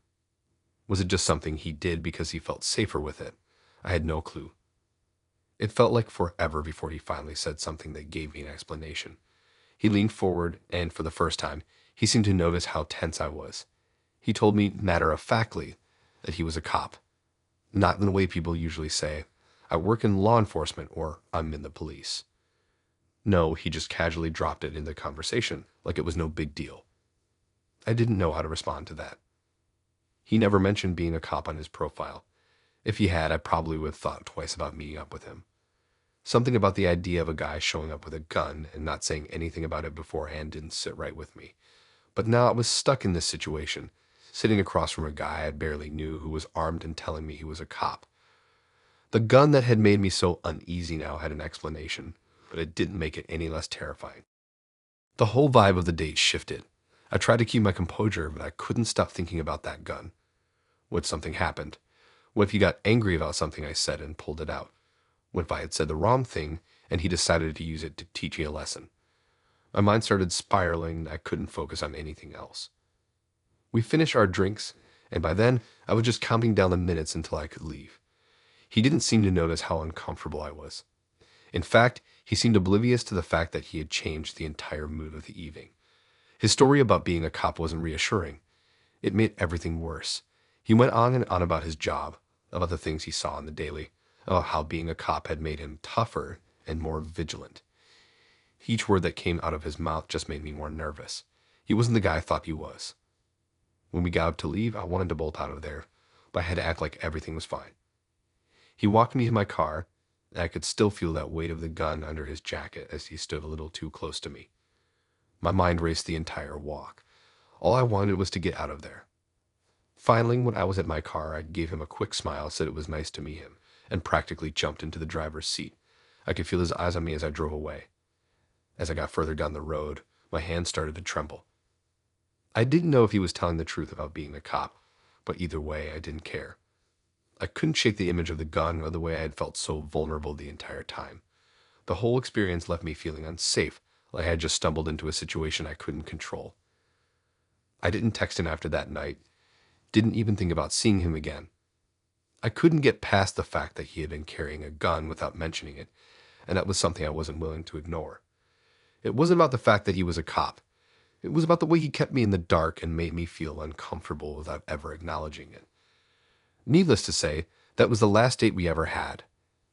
Was it just something he did because he felt safer with it? I had no clue. It felt like forever before he finally said something that gave me an explanation. He leaned forward, and for the first time, he seemed to notice how tense I was. He told me matter-of-factly that he was a cop. Not in the way people usually say, I work in law enforcement or I'm in the police. No, he just casually dropped it in the conversation, like it was no big deal. I didn't know how to respond to that. He never mentioned being a cop on his profile. If he had, I probably would have thought twice about meeting up with him. Something about the idea of a guy showing up with a gun and not saying anything about it beforehand didn't sit right with me. But now I was stuck in this situation, sitting across from a guy I barely knew who was armed and telling me he was a cop. The gun that had made me so uneasy now had an explanation, but it didn't make it any less terrifying. The whole vibe of the date shifted. I tried to keep my composure, but I couldn't stop thinking about that gun. What something happened? What if he got angry about something I said and pulled it out? What if I had said the wrong thing and he decided to use it to teach me a lesson? My mind started spiraling and I couldn't focus on anything else. We finished our drinks, and by then I was just counting down the minutes until I could leave. He didn't seem to notice how uncomfortable I was. In fact, he seemed oblivious to the fact that he had changed the entire mood of the evening. His story about being a cop wasn't reassuring. It made everything worse. He went on and on about his job, about the things he saw on the daily, about how being a cop had made him tougher and more vigilant. Each word that came out of his mouth just made me more nervous. He wasn't the guy I thought he was. When we got up to leave, I wanted to bolt out of there, but I had to act like everything was fine. He walked me to my car, and I could still feel that weight of the gun under his jacket as he stood a little too close to me. My mind raced the entire walk. All I wanted was to get out of there. Finally, when I was at my car, I gave him a quick smile, said it was nice to meet him, and practically jumped into the driver's seat. I could feel his eyes on me as I drove away. As I got further down the road, my hands started to tremble. I didn't know if he was telling the truth about being a cop, but either way, I didn't care. I couldn't shake the image of the gun or the way I had felt so vulnerable the entire time. The whole experience left me feeling unsafe, like I had just stumbled into a situation I couldn't control. I didn't text him after that night, didn't even think about seeing him again. I couldn't get past the fact that he had been carrying a gun without mentioning it, and that was something I wasn't willing to ignore. It wasn't about the fact that he was a cop. It was about the way he kept me in the dark and made me feel uncomfortable without ever acknowledging it. Needless to say, that was the last date we ever had.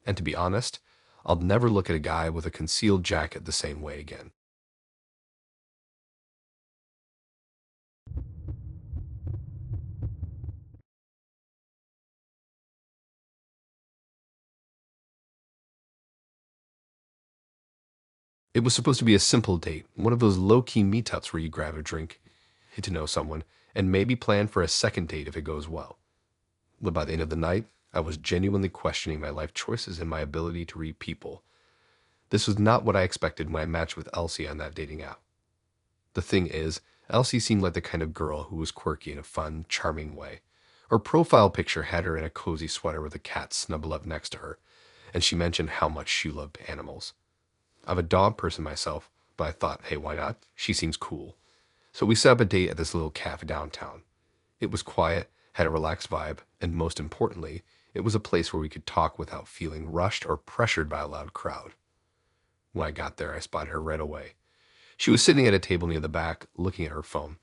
And to be honest, I'll never look at a guy with a concealed jacket the same way again. It was supposed to be a simple date, one of those low-key meetups where you grab a drink, get to know someone, and maybe plan for a second date if it goes well. But by the end of the night, I was genuinely questioning my life choices and my ability to read people. This was not what I expected when I matched with Elsie on that dating app. The thing is, Elsie seemed like the kind of girl who was quirky in a fun, charming way. Her profile picture had her in a cozy sweater with a cat snuggled up next to her, and she mentioned how much she loved animals. I'm a dog person myself, but I thought, hey, why not? She seems cool. So we set up a date at this little cafe downtown. It was quiet, had a relaxed vibe, and most importantly, it was a place where we could talk without feeling rushed or pressured by a loud crowd. When I got there, I spotted her right away. She was sitting at a table near the back, looking at her phone.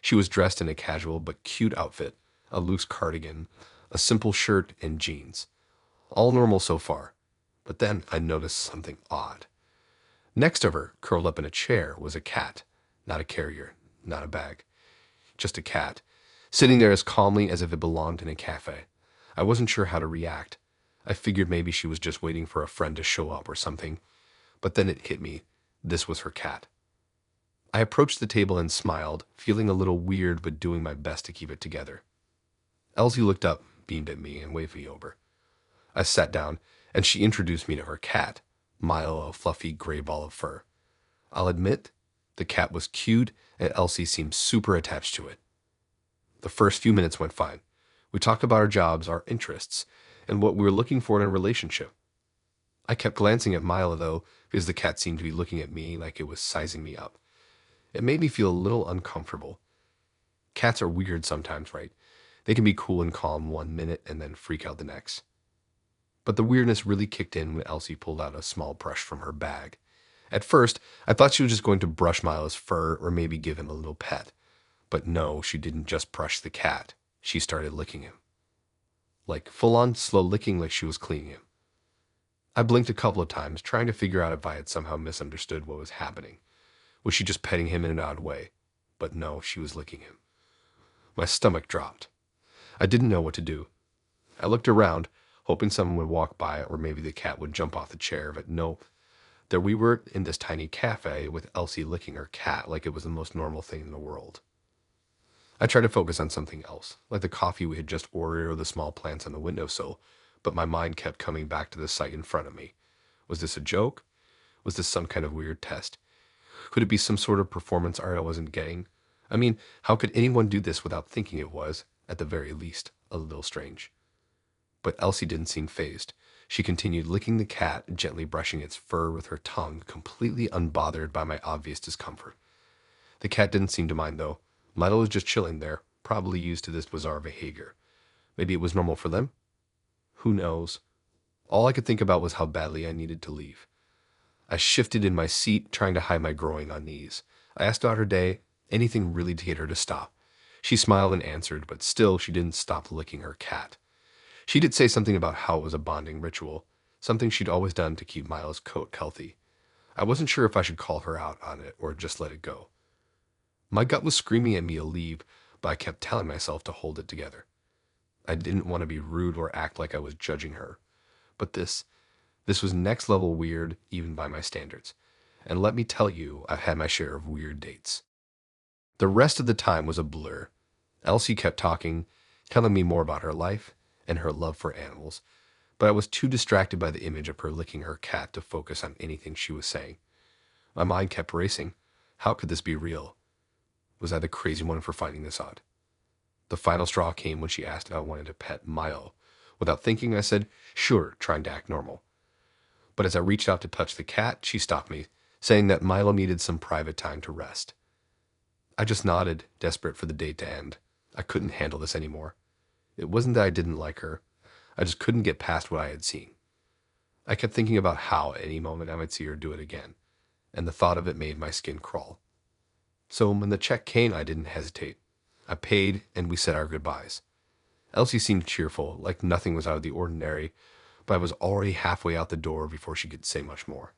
She was dressed in a casual but cute outfit, a loose cardigan, a simple shirt, and jeans. All normal so far. But then I noticed something odd. Next to her, curled up in a chair, was a cat. Not a carrier, not a bag. Just a cat, sitting there as calmly as if it belonged in a cafe. I wasn't sure how to react. I figured maybe she was just waiting for a friend to show up or something. But then it hit me. This was her cat. I approached the table and smiled, feeling a little weird but doing my best to keep it together. Elsie looked up, beamed at me, and waved me over. I sat down, and she introduced me to her cat, Milo, a fluffy gray ball of fur. I'll admit, the cat was cute, and Elsie seemed super attached to it. The first few minutes went fine. We talked about our jobs, our interests, and what we were looking for in a relationship. I kept glancing at Milo, though, because the cat seemed to be looking at me like it was sizing me up. It made me feel a little uncomfortable. Cats are weird sometimes, right? They can be cool and calm one minute and then freak out the next. But the weirdness really kicked in when Elsie pulled out a small brush from her bag. At first, I thought she was just going to brush Milo's fur or maybe give him a little pet. But no, she didn't just brush the cat. She started licking him. Like full-on slow licking like she was cleaning him. I blinked a couple of times, trying to figure out if I had somehow misunderstood what was happening. Was she just petting him in an odd way? But no, she was licking him. My stomach dropped. I didn't know what to do. I looked around, hoping someone would walk by or maybe the cat would jump off the chair, but nope. There we were in this tiny cafe with Elsie licking her cat like it was the most normal thing in the world. I tried to focus on something else, like the coffee we had just ordered or the small plants on the windowsill, but my mind kept coming back to the sight in front of me. Was this a joke? Was this some kind of weird test? Could it be some sort of performance art I wasn't getting? I mean, how could anyone do this without thinking it was, at the very least, a little strange? But Elsie didn't seem fazed. She continued licking the cat, gently brushing its fur with her tongue, completely unbothered by my obvious discomfort. The cat didn't seem to mind, though. Milo was just chilling there, probably used to this bizarre behavior. Maybe it was normal for them? Who knows? All I could think about was how badly I needed to leave. I shifted in my seat, trying to hide my growing unease. I asked about her day, anything really to get her to stop. She smiled and answered, but still she didn't stop licking her cat. She did say something about how it was a bonding ritual, something she'd always done to keep Milo's coat healthy. I wasn't sure if I should call her out on it or just let it go. My gut was screaming at me to leave, but I kept telling myself to hold it together. I didn't want to be rude or act like I was judging her. But this was next level weird, even by my standards. And let me tell you, I've had my share of weird dates. The rest of the time was a blur. Elsie kept talking, telling me more about her life and her love for animals, but I was too distracted by the image of her licking her cat to focus on anything she was saying. My mind kept racing. How could this be real? Was I the crazy one for finding this odd? The final straw came when she asked if I wanted to pet Milo. Without thinking, I said, sure, trying to act normal. But as I reached out to touch the cat, she stopped me, saying that Milo needed some private time to rest. I just nodded, desperate for the date to end. I couldn't handle this anymore. It wasn't that I didn't like her. I just couldn't get past what I had seen. I kept thinking about how at any moment I might see her do it again, and the thought of it made my skin crawl. So when the check came, I didn't hesitate. I paid, and we said our goodbyes. Elsie seemed cheerful, like nothing was out of the ordinary, but I was already halfway out the door before she could say much more.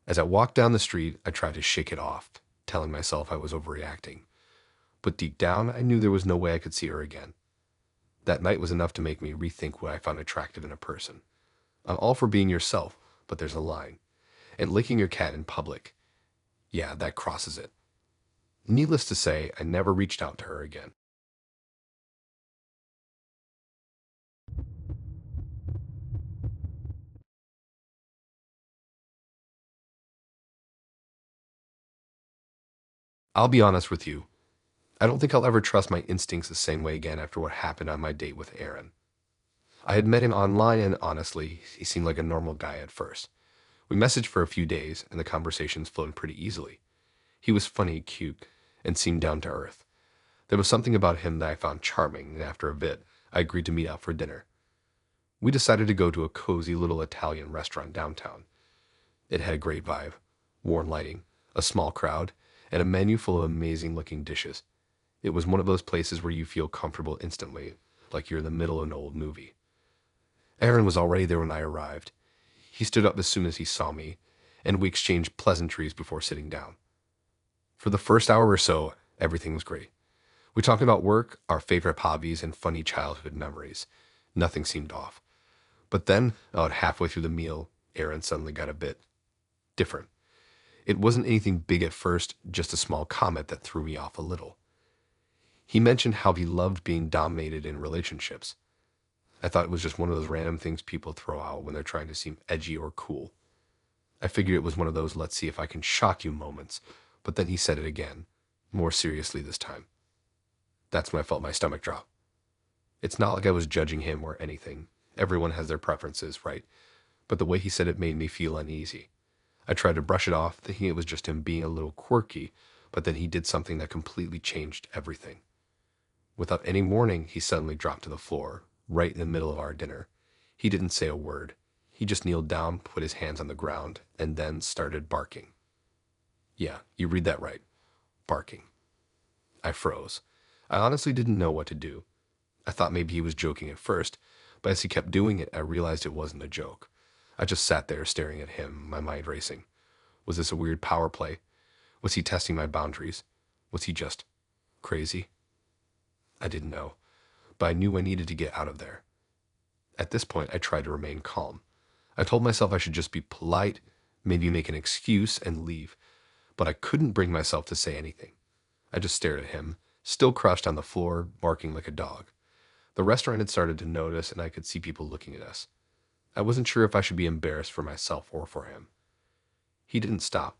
As I walked down the street, I tried to shake it off, telling myself I was overreacting. But deep down, I knew there was no way I could see her again. That night was enough to make me rethink what I found attractive in a person. I'm all for being yourself, but there's a line. And licking your cat in public, yeah, that crosses it. Needless to say, I never reached out to her again. I'll be honest with you. I don't think I'll ever trust my instincts the same way again after what happened on my date with Aaron. I had met him online, and honestly, he seemed like a normal guy at first. We messaged for a few days, and the conversations flowed pretty easily. He was funny, cute, and seemed down to earth. There was something about him that I found charming, and after a bit, I agreed to meet out for dinner. We decided to go to a cozy little Italian restaurant downtown. It had a great vibe, warm lighting, a small crowd, and a menu full of amazing-looking dishes. It was one of those places where you feel comfortable instantly, like you're in the middle of an old movie. Aaron was already there when I arrived. He stood up as soon as he saw me, and we exchanged pleasantries before sitting down. For the first hour or so, everything was great. We talked about work, our favorite hobbies, and funny childhood memories. Nothing seemed off. But then, about halfway through the meal, Aaron suddenly got a bit different. It wasn't anything big at first, just a small comment that threw me off a little. He mentioned how he loved being dominated in relationships. I thought it was just one of those random things people throw out when they're trying to seem edgy or cool. I figured it was one of those let's see if I can shock you moments, but then he said it again, more seriously this time. That's when I felt my stomach drop. It's not like I was judging him or anything. Everyone has their preferences, right? But the way he said it made me feel uneasy. I tried to brush it off, thinking it was just him being a little quirky, but then he did something that completely changed everything. Without any warning, he suddenly dropped to the floor, right in the middle of our dinner. He didn't say a word. He just kneeled down, put his hands on the ground, and then started barking. Yeah, you read that right. Barking. I froze. I honestly didn't know what to do. I thought maybe he was joking at first, but as he kept doing it, I realized it wasn't a joke. I just sat there staring at him, my mind racing. Was this a weird power play? Was he testing my boundaries? Was he just crazy? I didn't know, but I knew I needed to get out of there. At this point, I tried to remain calm. I told myself I should just be polite, maybe make an excuse and leave, but I couldn't bring myself to say anything. I just stared at him, still crouched on the floor, barking like a dog. The restaurant had started to notice, and I could see people looking at us. I wasn't sure if I should be embarrassed for myself or for him. He didn't stop.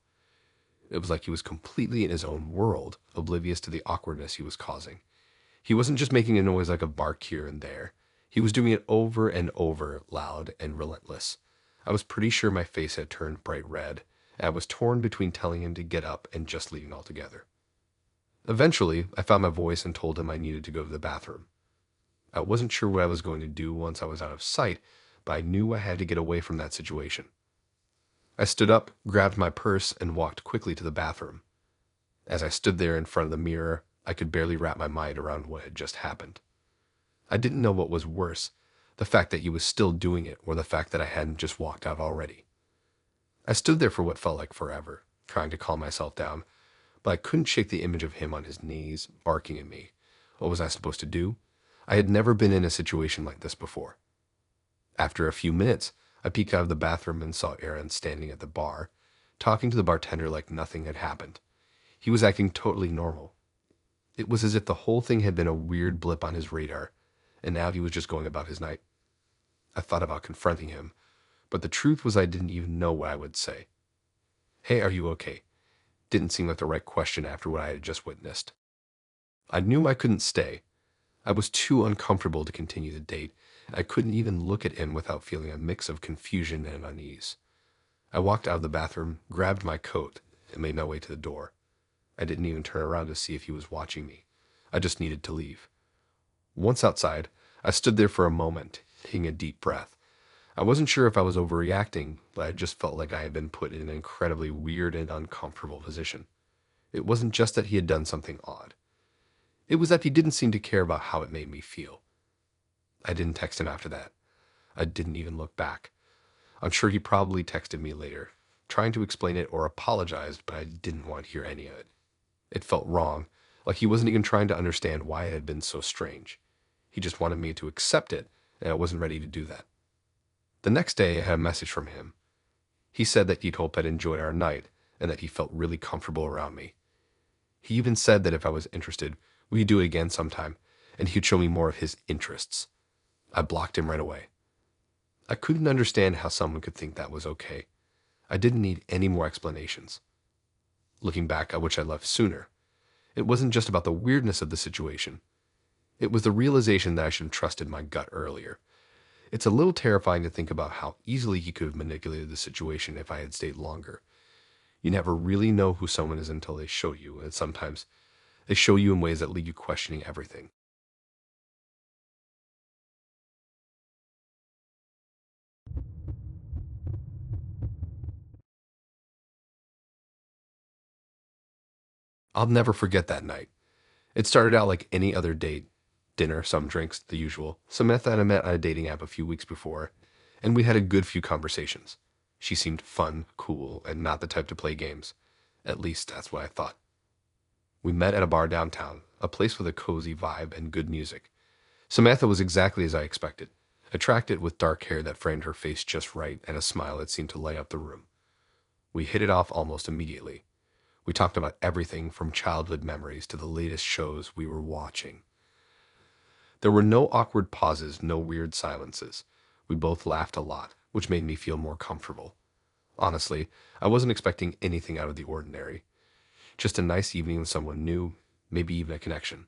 It was like he was completely in his own world, oblivious to the awkwardness he was causing. He wasn't just making a noise like a bark here and there. He was doing it over and over, loud and relentless. I was pretty sure my face had turned bright red, and I was torn between telling him to get up and just leaving altogether. Eventually, I found my voice and told him I needed to go to the bathroom. I wasn't sure what I was going to do once I was out of sight, but I knew I had to get away from that situation. I stood up, grabbed my purse, and walked quickly to the bathroom. As I stood there in front of the mirror, I could barely wrap my mind around what had just happened. I didn't know what was worse, the fact that he was still doing it or the fact that I hadn't just walked out already. I stood there for what felt like forever, trying to calm myself down, but I couldn't shake the image of him on his knees, barking at me. What was I supposed to do? I had never been in a situation like this before. After a few minutes, I peeked out of the bathroom and saw Aaron standing at the bar, talking to the bartender like nothing had happened. He was acting totally normal. It was as if the whole thing had been a weird blip on his radar, and now he was just going about his night. I thought about confronting him, but the truth was I didn't even know what I would say. "Hey, are you okay?" Didn't seem like the right question after what I had just witnessed. I knew I couldn't stay. I was too uncomfortable to continue the date, and I couldn't even look at him without feeling a mix of confusion and unease. I walked out of the bathroom, grabbed my coat, and made my way to the door. I didn't even turn around to see if he was watching me. I just needed to leave. Once outside, I stood there for a moment, taking a deep breath. I wasn't sure if I was overreacting, but I just felt like I had been put in an incredibly weird and uncomfortable position. It wasn't just that he had done something odd. It was that he didn't seem to care about how it made me feel. I didn't text him after that. I didn't even look back. I'm sure he probably texted me later, trying to explain it or apologized, but I didn't want to hear any of it. It felt wrong, like he wasn't even trying to understand why it had been so strange. He just wanted me to accept it, and I wasn't ready to do that. The next day, I had a message from him. He said that he'd hoped I'd enjoyed our night, and that he felt really comfortable around me. He even said that if I was interested, we'd do it again sometime, and he'd show me more of his interests. I blocked him right away. I couldn't understand how someone could think that was okay. I didn't need any more explanations. Looking back, I wish I'd left sooner. It wasn't just about the weirdness of the situation. It was the realization that I should have trusted my gut earlier. It's a little terrifying to think about how easily he could have manipulated the situation if I had stayed longer. You never really know who someone is until they show you, and sometimes they show you in ways that leave you questioning everything. I'll never forget that night. It started out like any other date. Dinner, some drinks, the usual. Samantha and I met on a dating app a few weeks before, and we had a good few conversations. She seemed fun, cool, and not the type to play games. At least that's what I thought. We met at a bar downtown, a place with a cozy vibe and good music. Samantha was exactly as I expected, attractive with dark hair that framed her face just right and a smile that seemed to light up the room. We hit it off almost immediately. We talked about everything from childhood memories to the latest shows we were watching. There were no awkward pauses, no weird silences. We both laughed a lot, which made me feel more comfortable. Honestly, I wasn't expecting anything out of the ordinary. Just a nice evening with someone new, maybe even a connection.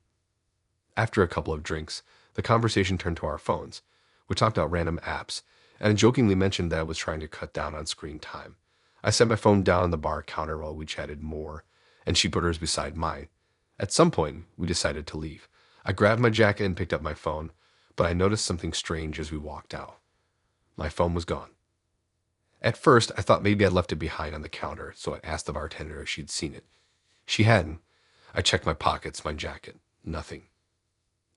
After a couple of drinks, the conversation turned to our phones. We talked about random apps, and I jokingly mentioned that I was trying to cut down on screen time. I set my phone down on the bar counter while we chatted more, and she put hers beside mine. At some point, we decided to leave. I grabbed my jacket and picked up my phone, but I noticed something strange as we walked out. My phone was gone. At first, I thought maybe I'd left it behind on the counter, so I asked the bartender if she'd seen it. She hadn't. I checked my pockets, my jacket. Nothing.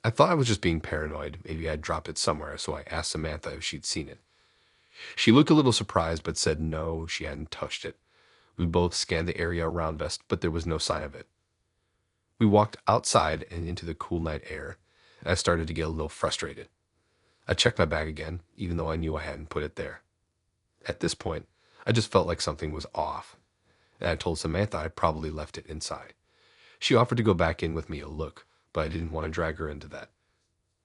I thought I was just being paranoid. Maybe I'd dropped it somewhere, so I asked Samantha if she'd seen it. She looked a little surprised, but said no, she hadn't touched it. We both scanned the area around us, but there was no sign of it. We walked outside and into the cool night air, and I started to get a little frustrated. I checked my bag again, even though I knew I hadn't put it there. At this point, I just felt like something was off, and I told Samantha I probably left it inside. She offered to go back in with me to look, but I didn't want to drag her into that.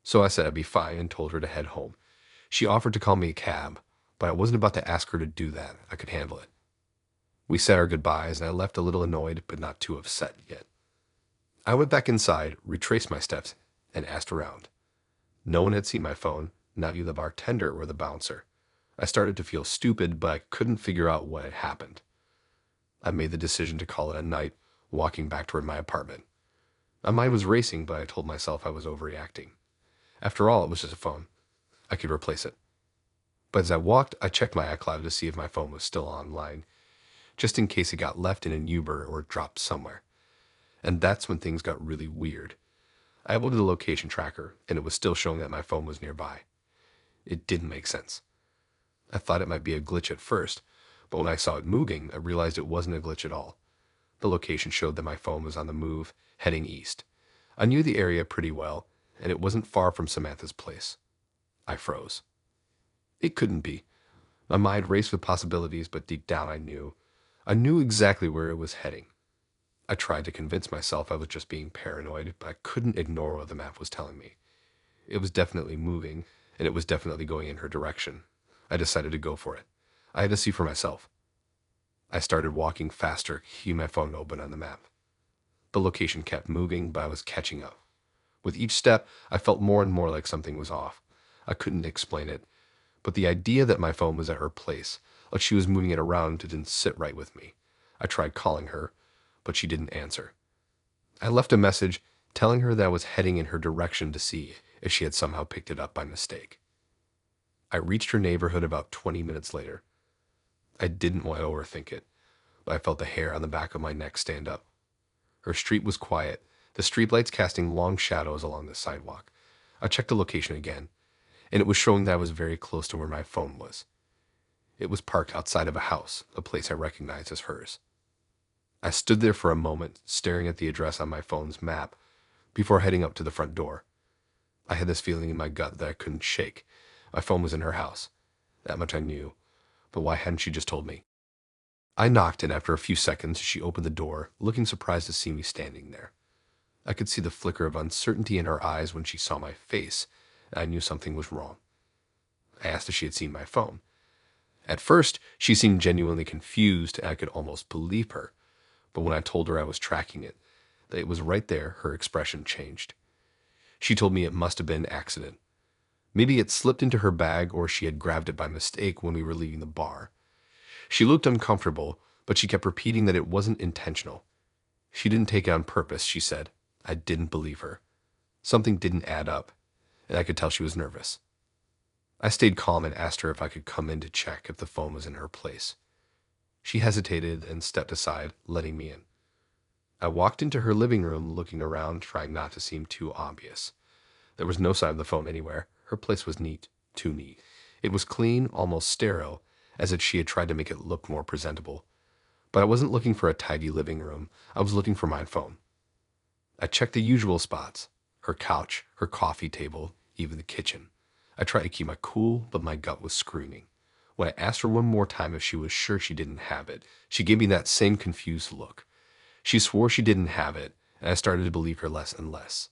So I said I'd be fine and told her to head home. She offered to call me a cab, but I wasn't about to ask her to do that. I could handle it. We said our goodbyes, and I left a little annoyed, but not too upset yet. I went back inside, retraced my steps, and asked around. No one had seen my phone, not even the bartender or the bouncer. I started to feel stupid, but I couldn't figure out what had happened. I made the decision to call it a night, walking back toward my apartment. My mind was racing, but I told myself I was overreacting. After all, it was just a phone. I could replace it. But as I walked, I checked my iCloud to see if my phone was still online, just in case it got left in an Uber or dropped somewhere. And that's when things got really weird. I opened the location tracker, and it was still showing that my phone was nearby. It didn't make sense. I thought it might be a glitch at first, but when I saw it moving, I realized it wasn't a glitch at all. The location showed that my phone was on the move, heading east. I knew the area pretty well, and it wasn't far from Samantha's place. I froze. It couldn't be. My mind raced with possibilities, but deep down I knew. I knew exactly where it was heading. I tried to convince myself I was just being paranoid, but I couldn't ignore what the map was telling me. It was definitely moving, and it was definitely going in her direction. I decided to go for it. I had to see for myself. I started walking faster, keeping my phone open on the map. The location kept moving, but I was catching up. With each step, I felt more and more like something was off. I couldn't explain it, but the idea that my phone was at her place, like she was moving it around, didn't sit right with me. I tried calling her, but she didn't answer. I left a message telling her that I was heading in her direction to see if she had somehow picked it up by mistake. I reached her neighborhood about 20 minutes later. I didn't want to overthink it, but I felt the hair on the back of my neck stand up. Her street was quiet, the streetlights casting long shadows along the sidewalk. I checked the location again, and it was showing that I was very close to where my phone was. It was parked outside of a house, a place I recognized as hers. I stood there for a moment, staring at the address on my phone's map, before heading up to the front door. I had this feeling in my gut that I couldn't shake. My phone was in her house. That much I knew, but why hadn't she just told me? I knocked, and after a few seconds, she opened the door, looking surprised to see me standing there. I could see the flicker of uncertainty in her eyes when she saw my face, and I knew something was wrong. I asked if she had seen my phone. At first, she seemed genuinely confused, and I could almost believe her. But when I told her I was tracking it, that it was right there, her expression changed. She told me it must have been an accident. Maybe it slipped into her bag, or she had grabbed it by mistake when we were leaving the bar. She looked uncomfortable, but she kept repeating that it wasn't intentional. She didn't take it on purpose, she said. I didn't believe her. Something didn't add up, and I could tell she was nervous. I stayed calm and asked her if I could come in to check if the phone was in her place. She hesitated and stepped aside, letting me in. I walked into her living room, looking around, trying not to seem too obvious. There was no sign of the phone anywhere. Her place was neat, too neat. It was clean, almost sterile, as if she had tried to make it look more presentable. But I wasn't looking for a tidy living room. I was looking for my phone. I checked the usual spots: her couch, her coffee table, even the kitchen. I tried to keep my cool, but my gut was screaming. When I asked her one more time if she was sure she didn't have it, she gave me that same confused look. She swore she didn't have it, and I started to believe her less and less.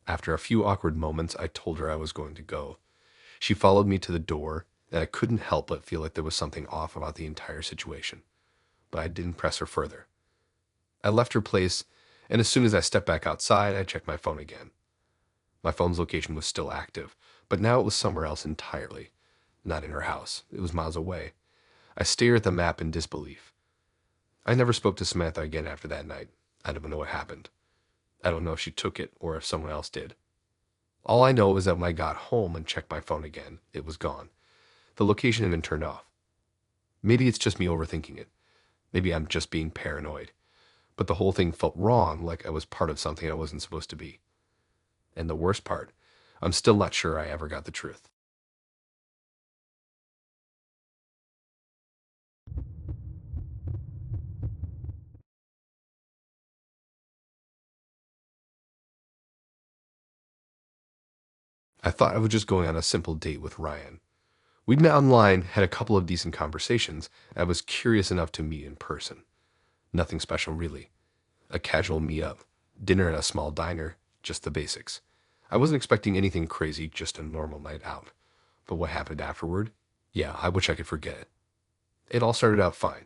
After a few awkward moments, I told her I was going to go. She followed me to the door, and I couldn't help but feel like there was something off about the entire situation. But I didn't press her further. I left her place, and as soon as I stepped back outside, I checked my phone again. My phone's location was still active, but now it was somewhere else entirely. Not in her house. It was miles away. I stared at the map in disbelief. I never spoke to Samantha again after that night. I don't know what happened. I don't know if she took it or if someone else did. All I know is that when I got home and checked my phone again, it was gone. The location had been turned off. Maybe it's just me overthinking it. Maybe I'm just being paranoid. But the whole thing felt wrong, like I was part of something I wasn't supposed to be. And the worst part, I'm still not sure I ever got the truth. I thought I was just going on a simple date with Ryan. We'd met online, had a couple of decent conversations, and I was curious enough to meet in person. Nothing special, really. A casual meet-up, dinner at a small diner, just the basics. I wasn't expecting anything crazy, just a normal night out. But what happened afterward? Yeah, I wish I could forget it. It all started out fine.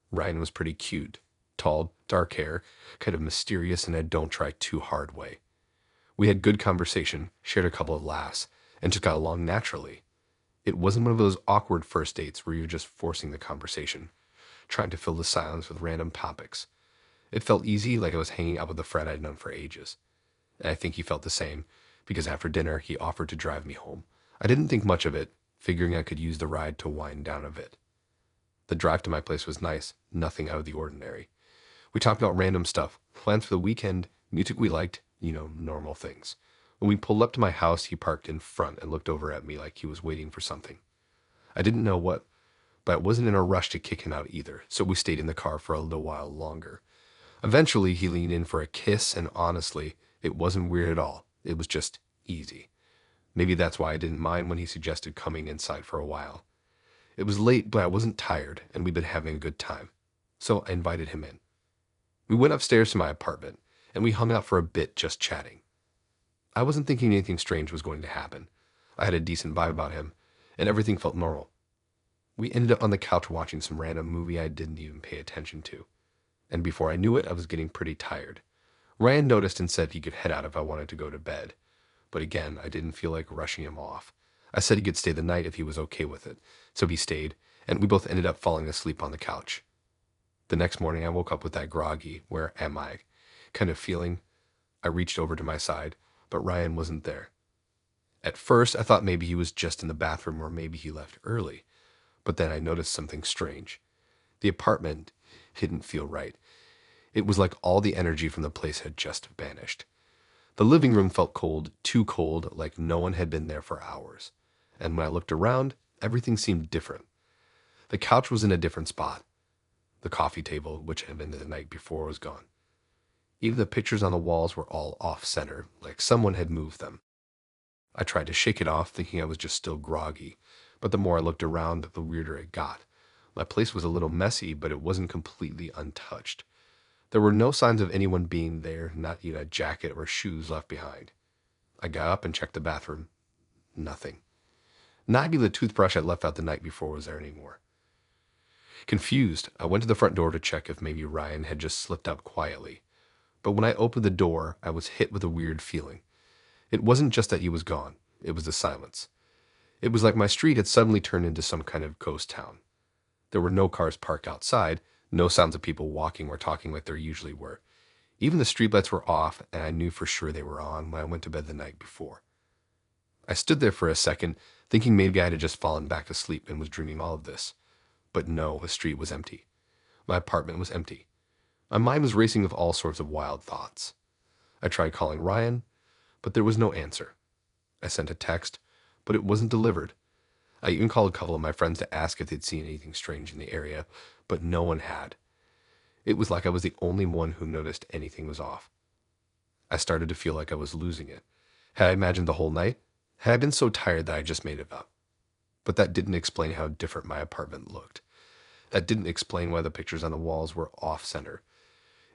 Ryan was pretty cute. Tall, dark hair, kind of mysterious in a don't try too hard way. We had good conversation, shared a couple of laughs, and just got along naturally. It wasn't one of those awkward first dates where you're just forcing the conversation, trying to fill the silence with random topics. It felt easy, like I was hanging out with a friend I'd known for ages. And I think he felt the same, because after dinner he offered to drive me home. I didn't think much of it, figuring I could use the ride to wind down a bit. The drive to my place was nice, nothing out of the ordinary. We talked about random stuff, plans for the weekend, music we liked, normal things. When we pulled up to my house, he parked in front and looked over at me like he was waiting for something. I didn't know what, but I wasn't in a rush to kick him out either, so we stayed in the car for a little while longer. Eventually, he leaned in for a kiss, and honestly, it wasn't weird at all. It was just easy. Maybe that's why I didn't mind when he suggested coming inside for a while. It was late, but I wasn't tired, and we'd been having a good time. So I invited him in. We went upstairs to my apartment, and we hung out for a bit just chatting. I wasn't thinking anything strange was going to happen. I had a decent vibe about him, and everything felt normal. We ended up on the couch watching some random movie I didn't even pay attention to. And before I knew it, I was getting pretty tired. Ryan noticed and said he could head out if I wanted to go to bed. But again, I didn't feel like rushing him off. I said he could stay the night if he was okay with it. So he stayed, and we both ended up falling asleep on the couch. The next morning, I woke up with that groggy, where am I, kind of feeling. I reached over to my side, but Ryan wasn't there. At first, I thought maybe he was just in the bathroom or maybe he left early. But then I noticed something strange. The apartment didn't feel right. It was like all the energy from the place had just vanished. The living room felt cold, too cold, like no one had been there for hours. And when I looked around, everything seemed different. The couch was in a different spot. The coffee table, which had been there the night before, was gone. Even the pictures on the walls were all off-center, like someone had moved them. I tried to shake it off, thinking I was just still groggy, but the more I looked around, the weirder it got. My place was a little messy, but it wasn't completely untouched. There were no signs of anyone being there, not even a jacket or shoes left behind. I got up and checked the bathroom. Nothing. Not even the toothbrush I'd left out the night before was there anymore. Confused, I went to the front door to check if maybe Ryan had just slipped out quietly. But when I opened the door, I was hit with a weird feeling. It wasn't just that he was gone. It was the silence. It was like my street had suddenly turned into some kind of ghost town. There were no cars parked outside, no sounds of people walking or talking like there usually were. Even the streetlights were off, and I knew for sure they were on when I went to bed the night before. I stood there for a second, thinking maybe I had just fallen back to sleep and was dreaming all of this. But no, the street was empty. My apartment was empty. My mind was racing with all sorts of wild thoughts. I tried calling Ryan, but there was no answer. I sent a text, but it wasn't delivered. I even called a couple of my friends to ask if they'd seen anything strange in the area, but no one had. It was like I was the only one who noticed anything was off. I started to feel like I was losing it. Had I imagined the whole night? Had I been so tired that I just made it up? But that didn't explain how different my apartment looked. That didn't explain why the pictures on the walls were off-center.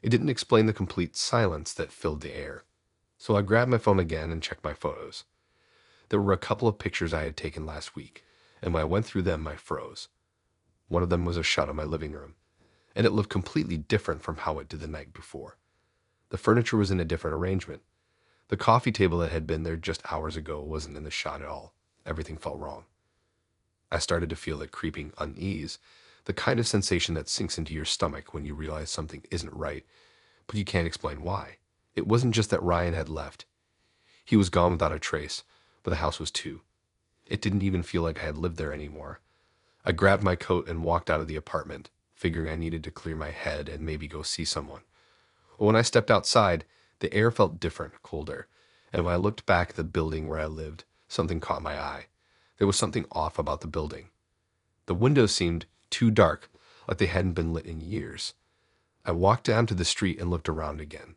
It didn't explain the complete silence that filled the air. So I grabbed my phone again and checked my photos. There were a couple of pictures I had taken last week, and when I went through them, I froze. One of them was a shot of my living room, and it looked completely different from how it did the night before. The furniture was in a different arrangement. The coffee table that had been there just hours ago wasn't in the shot at all. Everything felt wrong. I started to feel that creeping unease, the kind of sensation that sinks into your stomach when you realize something isn't right, but you can't explain why. It wasn't just that Ryan had left. He was gone without a trace, but the house was too. It didn't even feel like I had lived there anymore. I grabbed my coat and walked out of the apartment, figuring I needed to clear my head and maybe go see someone. But when I stepped outside, the air felt different, colder, and when I looked back at the building where I lived, something caught my eye. There was something off about the building. The windows seemed too dark, like they hadn't been lit in years. I walked down to the street and looked around again.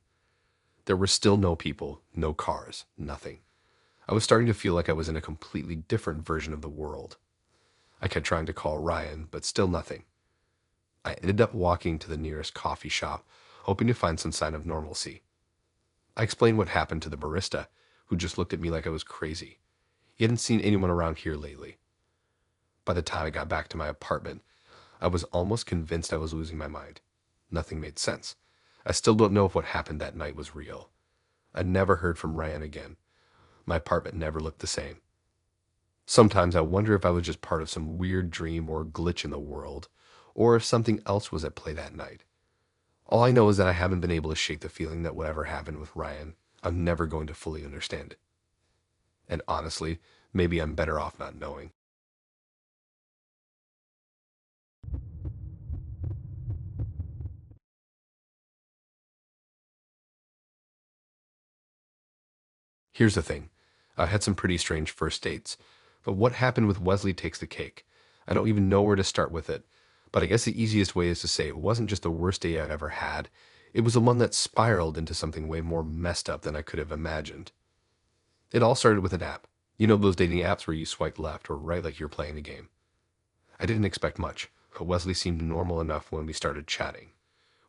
There were still no people, no cars, nothing. I was starting to feel like I was in a completely different version of the world. I kept trying to call Ryan, but still nothing. I ended up walking to the nearest coffee shop, hoping to find some sign of normalcy. I explained what happened to the barista, who just looked at me like I was crazy. He hadn't seen anyone around here lately. By the time I got back to my apartment, I was almost convinced I was losing my mind. Nothing made sense. I still don't know if what happened that night was real. I never heard from Ryan again. My apartment never looked the same. Sometimes I wonder if I was just part of some weird dream or glitch in the world, or if something else was at play that night. All I know is that I haven't been able to shake the feeling that whatever happened with Ryan, I'm never going to fully understand it. And honestly, maybe I'm better off not knowing. Here's the thing. I had some pretty strange first dates, but what happened with Wesley takes the cake. I don't even know where to start with it, but I guess the easiest way is to say it wasn't just the worst date I've ever had. It was the one that spiraled into something way more messed up than I could have imagined. It all started with an app. You know those dating apps where you swipe left or right like you're playing a game. I didn't expect much, but Wesley seemed normal enough when we started chatting.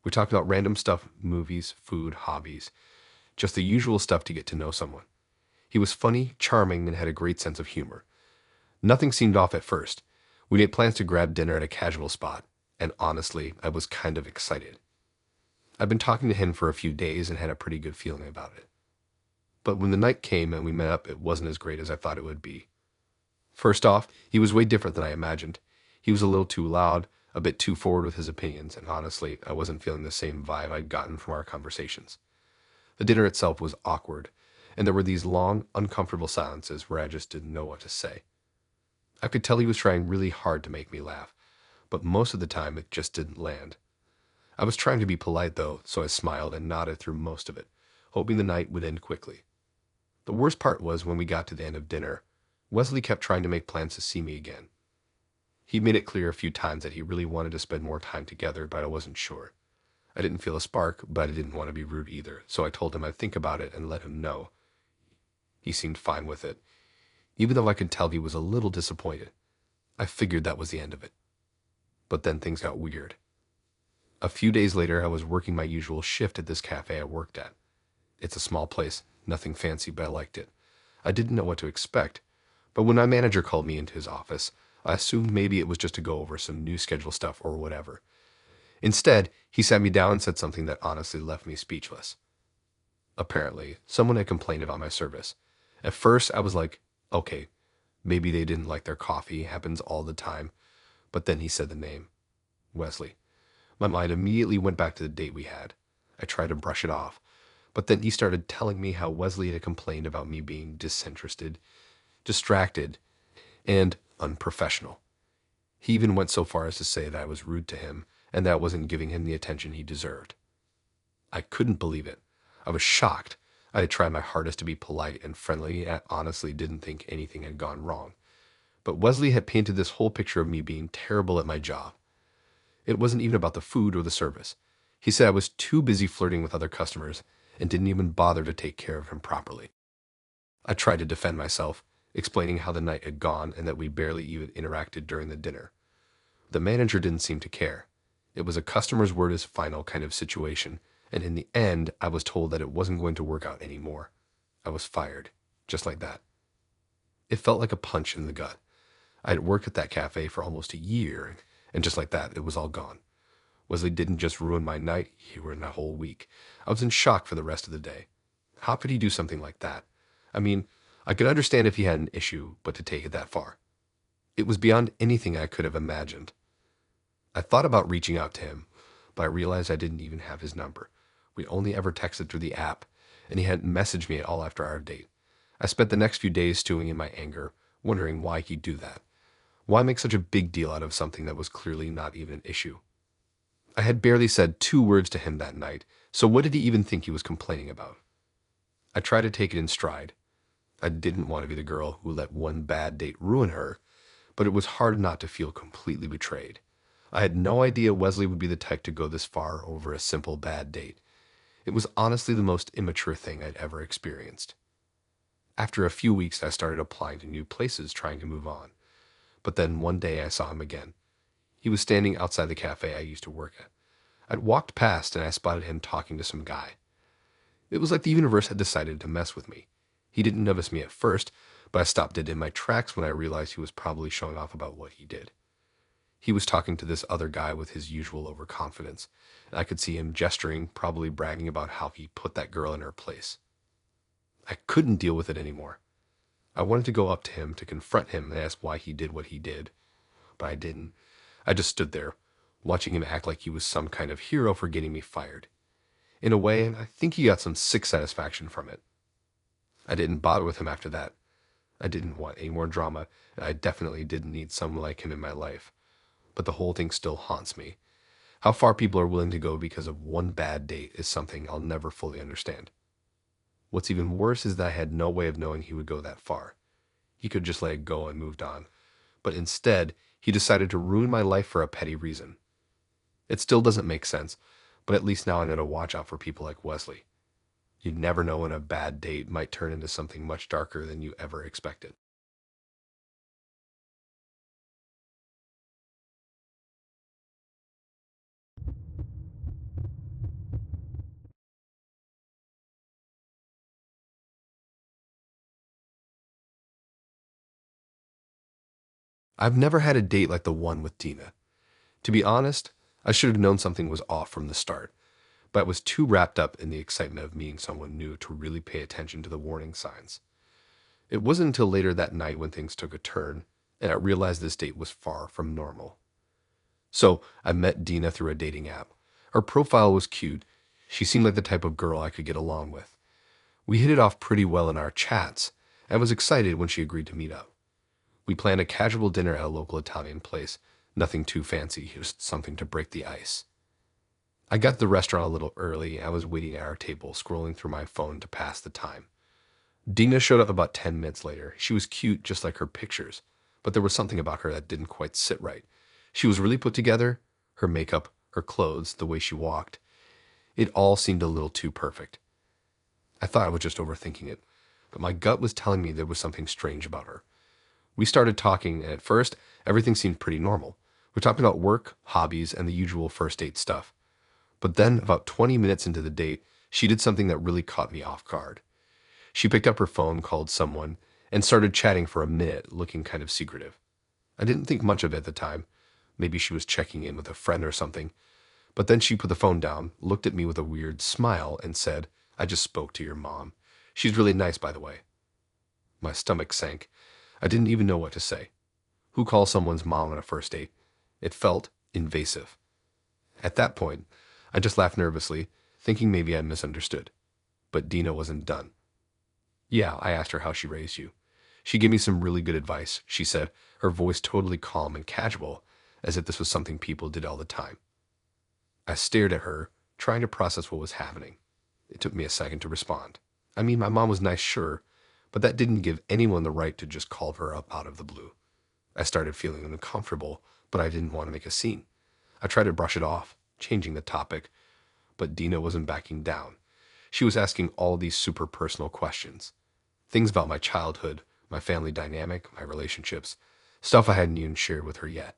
We talked about random stuff, movies, food, hobbies, just the usual stuff to get to know someone. He was funny, charming, and had a great sense of humor. Nothing seemed off at first. We made plans to grab dinner at a casual spot, and honestly, I was kind of excited. I'd been talking to him for a few days and had a pretty good feeling about it. But when the night came and we met up, it wasn't as great as I thought it would be. First off, he was way different than I imagined. He was a little too loud, a bit too forward with his opinions, and honestly, I wasn't feeling the same vibe I'd gotten from our conversations. The dinner itself was awkward, and there were these long, uncomfortable silences where I just didn't know what to say. I could tell he was trying really hard to make me laugh, but most of the time it just didn't land. I was trying to be polite though, so I smiled and nodded through most of it, hoping the night would end quickly. The worst part was when we got to the end of dinner, Wesley kept trying to make plans to see me again. He made it clear a few times that he really wanted to spend more time together, but I wasn't sure. I didn't feel a spark, but I didn't want to be rude either, so I told him I'd think about it and let him know. He seemed fine with it, even though I could tell he was a little disappointed. I figured that was the end of it. But then things got weird. A few days later, I was working my usual shift at this cafe I worked at. It's a small place, nothing fancy, but I liked it. I didn't know what to expect, but when my manager called me into his office, I assumed maybe it was just to go over some new schedule stuff or whatever. Instead, he sat me down and said something that honestly left me speechless. Apparently, someone had complained about my service. At first, I was like, okay, maybe they didn't like their coffee, happens all the time. But then he said the name, Wesley. My mind immediately went back to the date we had. I tried to brush it off, but then he started telling me how Wesley had complained about me being disinterested, distracted, and unprofessional. He even went so far as to say that I was rude to him and that I wasn't giving him the attention he deserved. I couldn't believe it. I was shocked. I had tried my hardest to be polite and friendly, and I honestly didn't think anything had gone wrong. But Wesley had painted this whole picture of me being terrible at my job. It wasn't even about the food or the service. He said I was too busy flirting with other customers and didn't even bother to take care of him properly. I tried to defend myself, explaining how the night had gone and that we barely even interacted during the dinner. The manager didn't seem to care. It was a customer's word is final kind of situation, and in the end, I was told that it wasn't going to work out anymore. I was fired, just like that. It felt like a punch in the gut. I had worked at that cafe for almost a year, and just like that, it was all gone. Wesley didn't just ruin my night, he ruined my whole week. I was in shock for the rest of the day. How could he do something like that? I mean, I could understand if he had an issue, but to take it that far. It was beyond anything I could have imagined. I thought about reaching out to him, but I realized I didn't even have his number. We only ever texted through the app, and he hadn't messaged me at all after our date. I spent the next few days stewing in my anger, wondering why he'd do that. Why make such a big deal out of something that was clearly not even an issue? I had barely said 2 words to him that night, so what did he even think he was complaining about? I tried to take it in stride. I didn't want to be the girl who let one bad date ruin her, but it was hard not to feel completely betrayed. I had no idea Wesley would be the type to go this far over a simple bad date. It was honestly the most immature thing I'd ever experienced. After a few weeks, I started applying to new places, trying to move on. But then one day I saw him again. He was standing outside the cafe I used to work at. I'd walked past and I spotted him talking to some guy. It was like the universe had decided to mess with me. He didn't notice me at first, but I stopped dead in my tracks when I realized he was probably showing off about what he did. He was talking to this other guy with his usual overconfidence, and I could see him gesturing, probably bragging about how he put that girl in her place. I couldn't deal with it anymore. I wanted to go up to him to confront him and ask why he did what he did, but I didn't. I just stood there, watching him act like he was some kind of hero for getting me fired. In a way, I think he got some sick satisfaction from it. I didn't bother with him after that. I didn't want any more drama, and I definitely didn't need someone like him in my life. But the whole thing still haunts me. How far people are willing to go because of one bad date is something I'll never fully understand. What's even worse is that I had no way of knowing he would go that far. He could just let it go and moved on. But instead, he decided to ruin my life for a petty reason. It still doesn't make sense, but at least now I know to watch out for people like Wesley. You never know when a bad date might turn into something much darker than you ever expected. I've never had a date like the one with Dina. To be honest, I should have known something was off from the start, but I was too wrapped up in the excitement of meeting someone new to really pay attention to the warning signs. It wasn't until later that night when things took a turn, and I realized this date was far from normal. So I met Dina through a dating app. Her profile was cute. She seemed like the type of girl I could get along with. We hit it off pretty well in our chats, and I was excited when she agreed to meet up. We planned a casual dinner at a local Italian place, nothing too fancy, just something to break the ice. I got to the restaurant a little early, and I was waiting at our table, scrolling through my phone to pass the time. Dina showed up about 10 minutes later. She was cute, just like her pictures, but there was something about her that didn't quite sit right. She was really put together, her makeup, her clothes, the way she walked. It all seemed a little too perfect. I thought I was just overthinking it, but my gut was telling me there was something strange about her. We started talking, and at first, everything seemed pretty normal. We talked about work, hobbies, and the usual first date stuff. But then, about 20 minutes into the date, she did something that really caught me off guard. She picked up her phone, called someone, and started chatting for a minute, looking kind of secretive. I didn't think much of it at the time. Maybe she was checking in with a friend or something. But then she put the phone down, looked at me with a weird smile, and said, "I just spoke to your mom. She's really nice, by the way." My stomach sank. I didn't even know what to say. Who calls someone's mom on a first date? It felt invasive. At that point, I just laughed nervously, thinking maybe I misunderstood. But Dina wasn't done. "Yeah," I asked her how she raised you. She gave me some really good advice, she said, her voice totally calm and casual, as if this was something people did all the time. I stared at her, trying to process what was happening. It took me a second to respond. I mean, my mom was nice, sure, but that didn't give anyone the right to just call her up out of the blue. I started feeling uncomfortable, but I didn't want to make a scene. I tried to brush it off, changing the topic, but Dina wasn't backing down. She was asking all these super personal questions. Things about my childhood, my family dynamic, my relationships, stuff I hadn't even shared with her yet.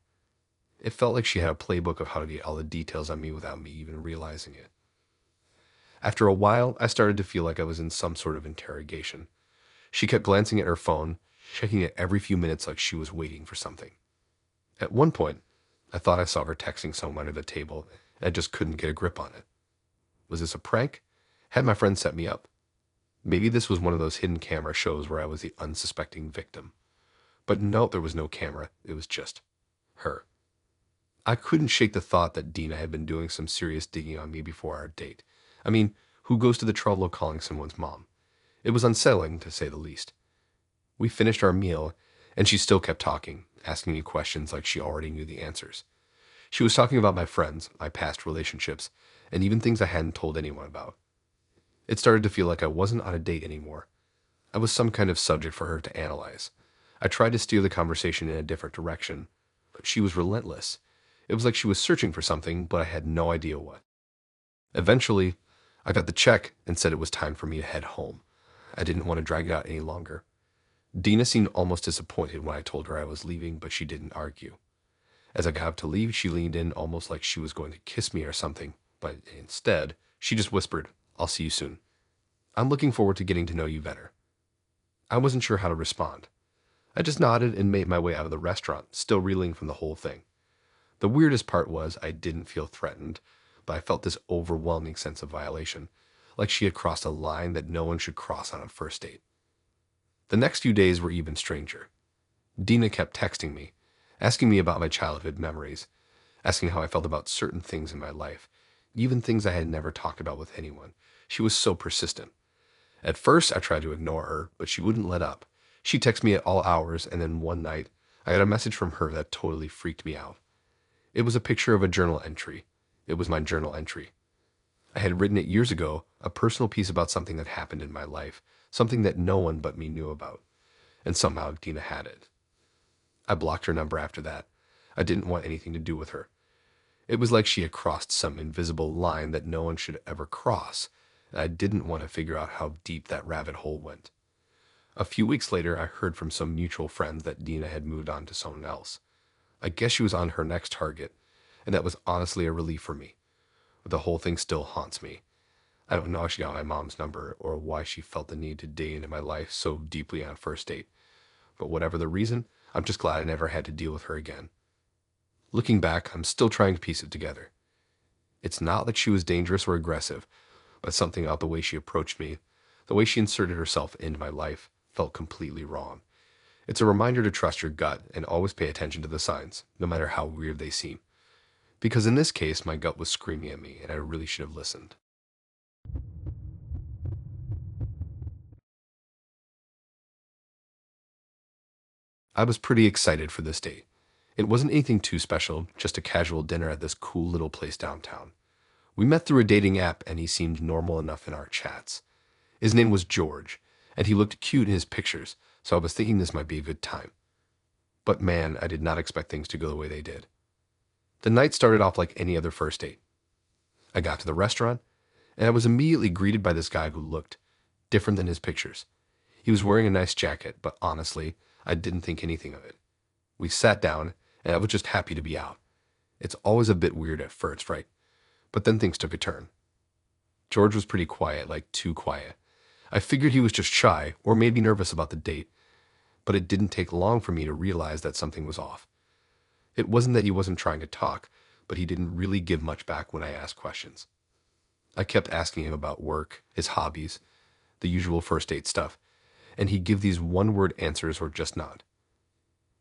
It felt like she had a playbook of how to get all the details on me without me even realizing it. After a while, I started to feel like I was in some sort of interrogation. She kept glancing at her phone, checking it every few minutes like she was waiting for something. At one point, I thought I saw her texting someone under the table, and I just couldn't get a grip on it. Was this a prank? Had my friend set me up? Maybe this was one of those hidden camera shows where I was the unsuspecting victim. But no, there was no camera. It was just her. I couldn't shake the thought that Dina had been doing some serious digging on me before our date. I mean, who goes to the trouble of calling someone's mom? It was unsettling, to say the least. We finished our meal, and she still kept talking, asking me questions like she already knew the answers. She was talking about my friends, my past relationships, and even things I hadn't told anyone about. It started to feel like I wasn't on a date anymore. I was some kind of subject for her to analyze. I tried to steer the conversation in a different direction, but she was relentless. It was like she was searching for something, but I had no idea what. Eventually, I got the check and said it was time for me to head home. I didn't want to drag it out any longer. Dina seemed almost disappointed when I told her I was leaving, but she didn't argue. As I got up to leave, she leaned in almost like she was going to kiss me or something, but instead, she just whispered, "I'll see you soon. I'm looking forward to getting to know you better." I wasn't sure how to respond. I just nodded and made my way out of the restaurant, still reeling from the whole thing. The weirdest part was I didn't feel threatened, but I felt this overwhelming sense of violation, like she had crossed a line that no one should cross on a first date. The next few days were even stranger. Dina kept texting me, asking me about my childhood memories, asking how I felt about certain things in my life, even things I had never talked about with anyone. She was so persistent. At first, I tried to ignore her, but she wouldn't let up. She texted me at all hours, and then one night, I got a message from her that totally freaked me out. It was a picture of a journal entry. It was my journal entry. I had written it years ago, a personal piece about something that happened in my life, something that no one but me knew about. And somehow Dina had it. I blocked her number after that. I didn't want anything to do with her. It was like she had crossed some invisible line that no one should ever cross, and I didn't want to figure out how deep that rabbit hole went. A few weeks later, I heard from some mutual friends that Dina had moved on to someone else. I guess she was on her next target, and that was honestly a relief for me. But the whole thing still haunts me. I don't know how she got my mom's number or why she felt the need to dig into my life so deeply on first date. But whatever the reason, I'm just glad I never had to deal with her again. Looking back, I'm still trying to piece it together. It's not that she was dangerous or aggressive, but something about the way she approached me, the way she inserted herself into my life, felt completely wrong. It's a reminder to trust your gut and always pay attention to the signs, no matter how weird they seem. Because in this case, my gut was screaming at me, and I really should have listened. I was pretty excited for this date. It wasn't anything too special, just a casual dinner at this cool little place downtown. We met through a dating app, and he seemed normal enough in our chats. His name was George, and he looked cute in his pictures, so I was thinking this might be a good time. But man, I did not expect things to go the way they did. The night started off like any other first date. I got to the restaurant, and I was immediately greeted by this guy who looked different than his pictures. He was wearing a nice jacket, but honestly, I didn't think anything of it. We sat down, and I was just happy to be out. It's always a bit weird at first, right? But then things took a turn. George was pretty quiet, like too quiet. I figured he was just shy or maybe nervous about the date, but it didn't take long for me to realize that something was off. It wasn't that he wasn't trying to talk, but he didn't really give much back when I asked questions. I kept asking him about work, his hobbies, the usual first date stuff, and he'd give these one-word answers or just nod.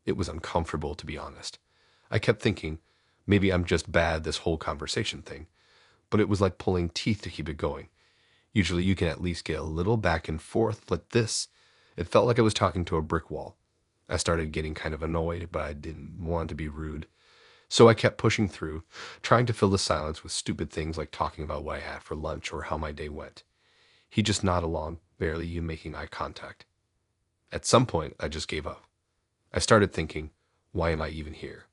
It was uncomfortable, to be honest. I kept thinking, maybe I'm just bad this whole conversation thing, but it was like pulling teeth to keep it going. Usually you can at least get a little back and forth, but this, it felt like I was talking to a brick wall. I started getting kind of annoyed, but I didn't want to be rude. So I kept pushing through, trying to fill the silence with stupid things like talking about what I had for lunch or how my day went. He just nodded along, barely even making eye contact. At some point, I just gave up. I started thinking, why am I even here?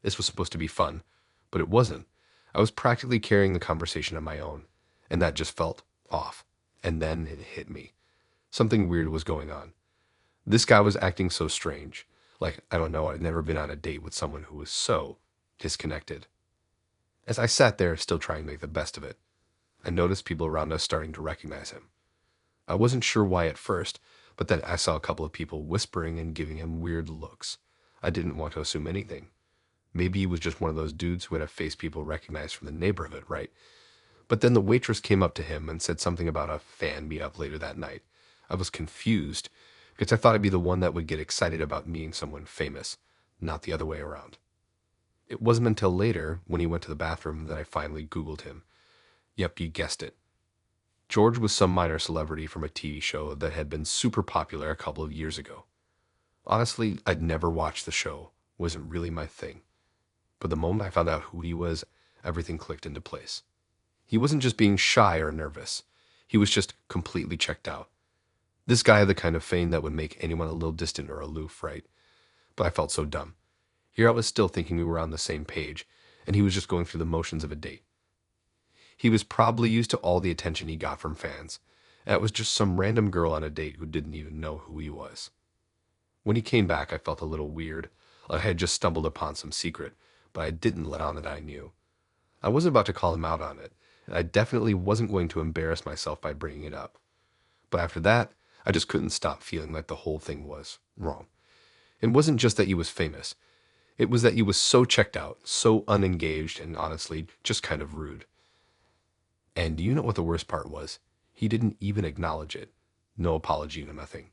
This was supposed to be fun, but it wasn't. I was practically carrying the conversation on my own, and that just felt off. And then it hit me. Something weird was going on. This guy was acting so strange. Like, I don't know, I'd never been on a date with someone who was so disconnected. As I sat there, still trying to make the best of it, I noticed people around us starting to recognize him. I wasn't sure why at first, but then I saw a couple of people whispering and giving him weird looks. I didn't want to assume anything. Maybe he was just one of those dudes who had a face people recognized from the neighborhood, right? But then the waitress came up to him and said something about a fan meetup later that night. I was confused, because I thought I'd be the one that would get excited about meeting someone famous, not the other way around. It wasn't until later, when he went to the bathroom, that I finally Googled him. Yep, you guessed it. George was some minor celebrity from a TV show that had been super popular a couple of years ago. Honestly, I'd never watched the show. It wasn't really my thing. But the moment I found out who he was, everything clicked into place. He wasn't just being shy or nervous. He was just completely checked out. This guy had the kind of fame that would make anyone a little distant or aloof, right? But I felt so dumb. Here I was still thinking we were on the same page, and he was just going through the motions of a date. He was probably used to all the attention he got from fans, and it was just some random girl on a date who didn't even know who he was. When he came back, I felt a little weird, like I had just stumbled upon some secret, but I didn't let on that I knew. I wasn't about to call him out on it, and I definitely wasn't going to embarrass myself by bringing it up. But after that, I just couldn't stop feeling like the whole thing was wrong. It wasn't just that he was famous. It was that he was so checked out, so unengaged, and honestly, just kind of rude. And do you know what the worst part was? He didn't even acknowledge it. No apology, no nothing.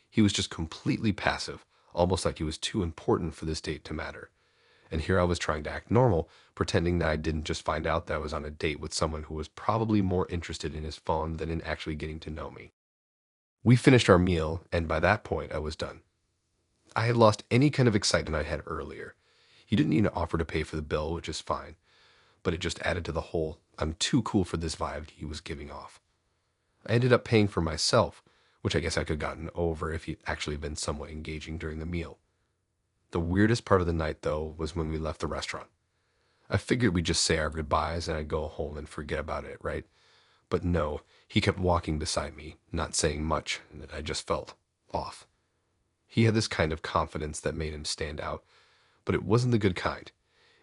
He was just completely passive, almost like he was too important for this date to matter. And here I was trying to act normal, pretending that I didn't just find out that I was on a date with someone who was probably more interested in his phone than in actually getting to know me. We finished our meal, and by that point, I was done. I had lost any kind of excitement I had earlier. He didn't even offer to pay for the bill, which is fine, but it just added to the whole "I'm too cool for this" vibe he was giving off. I ended up paying for myself, which I guess I could have gotten over if he'd actually been somewhat engaging during the meal. The weirdest part of the night, though, was when we left the restaurant. I figured we'd just say our goodbyes and I'd go home and forget about it, right? But no, he kept walking beside me, not saying much, and I just felt off. He had this kind of confidence that made him stand out, but it wasn't the good kind.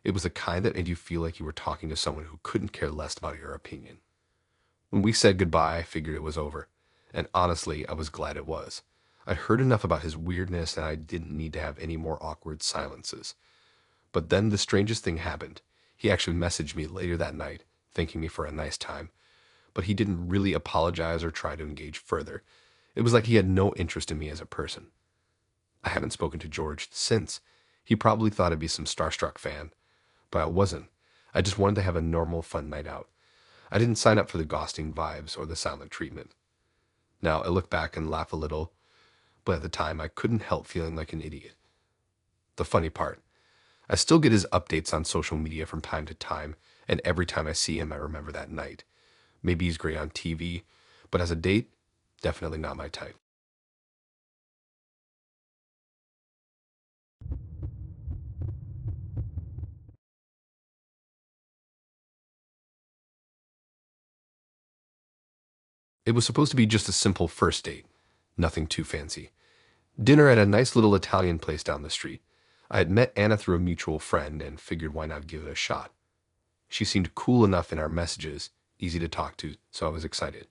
It was the kind that made you feel like you were talking to someone who couldn't care less about your opinion. When we said goodbye, I figured it was over, and honestly, I was glad it was. I heard enough about his weirdness and I didn't need to have any more awkward silences. But then the strangest thing happened. He actually messaged me later that night, thanking me for a nice time, but he didn't really apologize or try to engage further. It was like he had no interest in me as a person. I haven't spoken to George since. He probably thought I'd be some starstruck fan, but I wasn't. I just wanted to have a normal, fun night out. I didn't sign up for the ghosting vibes or the silent treatment. Now, I look back and laugh a little, but at the time I couldn't help feeling like an idiot. The funny part, I still get his updates on social media from time to time, and every time I see him I remember that night. Maybe he's great on TV, but as a date, definitely not my type. It was supposed to be just a simple first date, nothing too fancy. Dinner at a nice little Italian place down the street. I had met Anna through a mutual friend and figured why not give it a shot. She seemed cool enough in our messages, easy to talk to, so I was excited.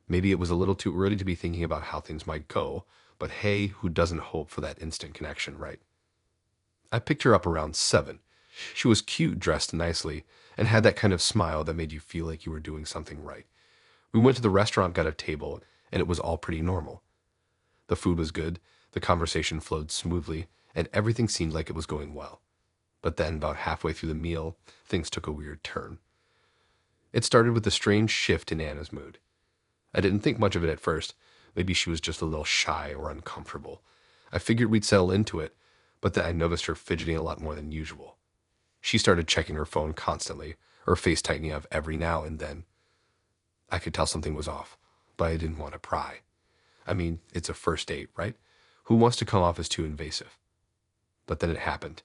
Maybe it was a little too early to be thinking about how things might go, but hey, who doesn't hope for that instant connection, right? I picked her up around 7. She was cute, dressed nicely, and had that kind of smile that made you feel like you were doing something right. We went to the restaurant, got a table, and it was all pretty normal. The food was good, the conversation flowed smoothly, and everything seemed like it was going well. But then, about halfway through the meal, things took a weird turn. It started with a strange shift in Anna's mood. I didn't think much of it at first. Maybe she was just a little shy or uncomfortable. I figured we'd settle into it, but then I noticed her fidgeting a lot more than usual. She started checking her phone constantly, her face tightening up every now and then. I could tell something was off, but I didn't want to pry. I mean, it's a first date, right? Who wants to come off as too invasive? But then it happened.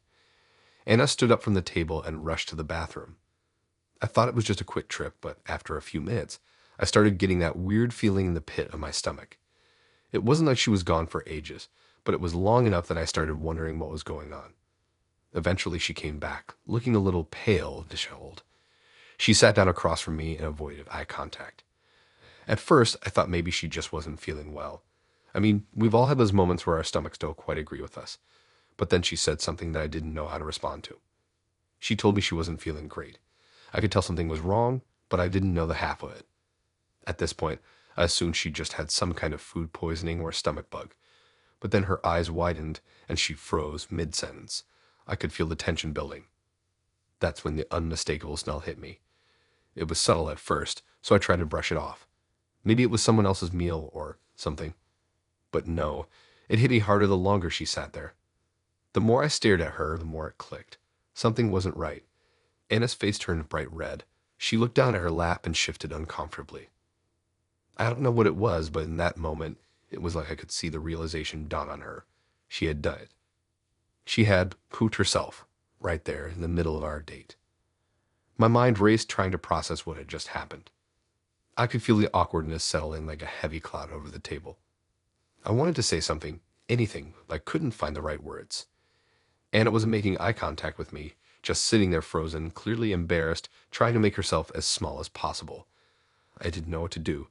Anna stood up from the table and rushed to the bathroom. I thought it was just a quick trip, but after a few minutes, I started getting that weird feeling in the pit of my stomach. It wasn't like she was gone for ages, but it was long enough that I started wondering what was going on. Eventually she came back, looking a little pale, disheveled. She sat down across from me and avoided eye contact. At first, I thought maybe she just wasn't feeling well. I mean, we've all had those moments where our stomachs don't quite agree with us. But then she said something that I didn't know how to respond to. She told me she wasn't feeling great. I could tell something was wrong, but I didn't know the half of it. At this point, I assumed she just had some kind of food poisoning or stomach bug. But then her eyes widened and she froze mid-sentence. I could feel the tension building. That's when the unmistakable smell hit me. It was subtle at first, so I tried to brush it off. Maybe it was someone else's meal or something. But no, it hit me harder the longer she sat there. The more I stared at her, the more it clicked. Something wasn't right. Anna's face turned bright red. She looked down at her lap and shifted uncomfortably. I don't know what it was, but in that moment, it was like I could see the realization dawn on her. She had done it. She had pooped herself, right there in the middle of our date. My mind raced trying to process what had just happened. I could feel the awkwardness settle in like a heavy cloud over the table. I wanted to say something, anything, but I couldn't find the right words. Anna wasn't making eye contact with me, just sitting there frozen, clearly embarrassed, trying to make herself as small as possible. I didn't know what to do.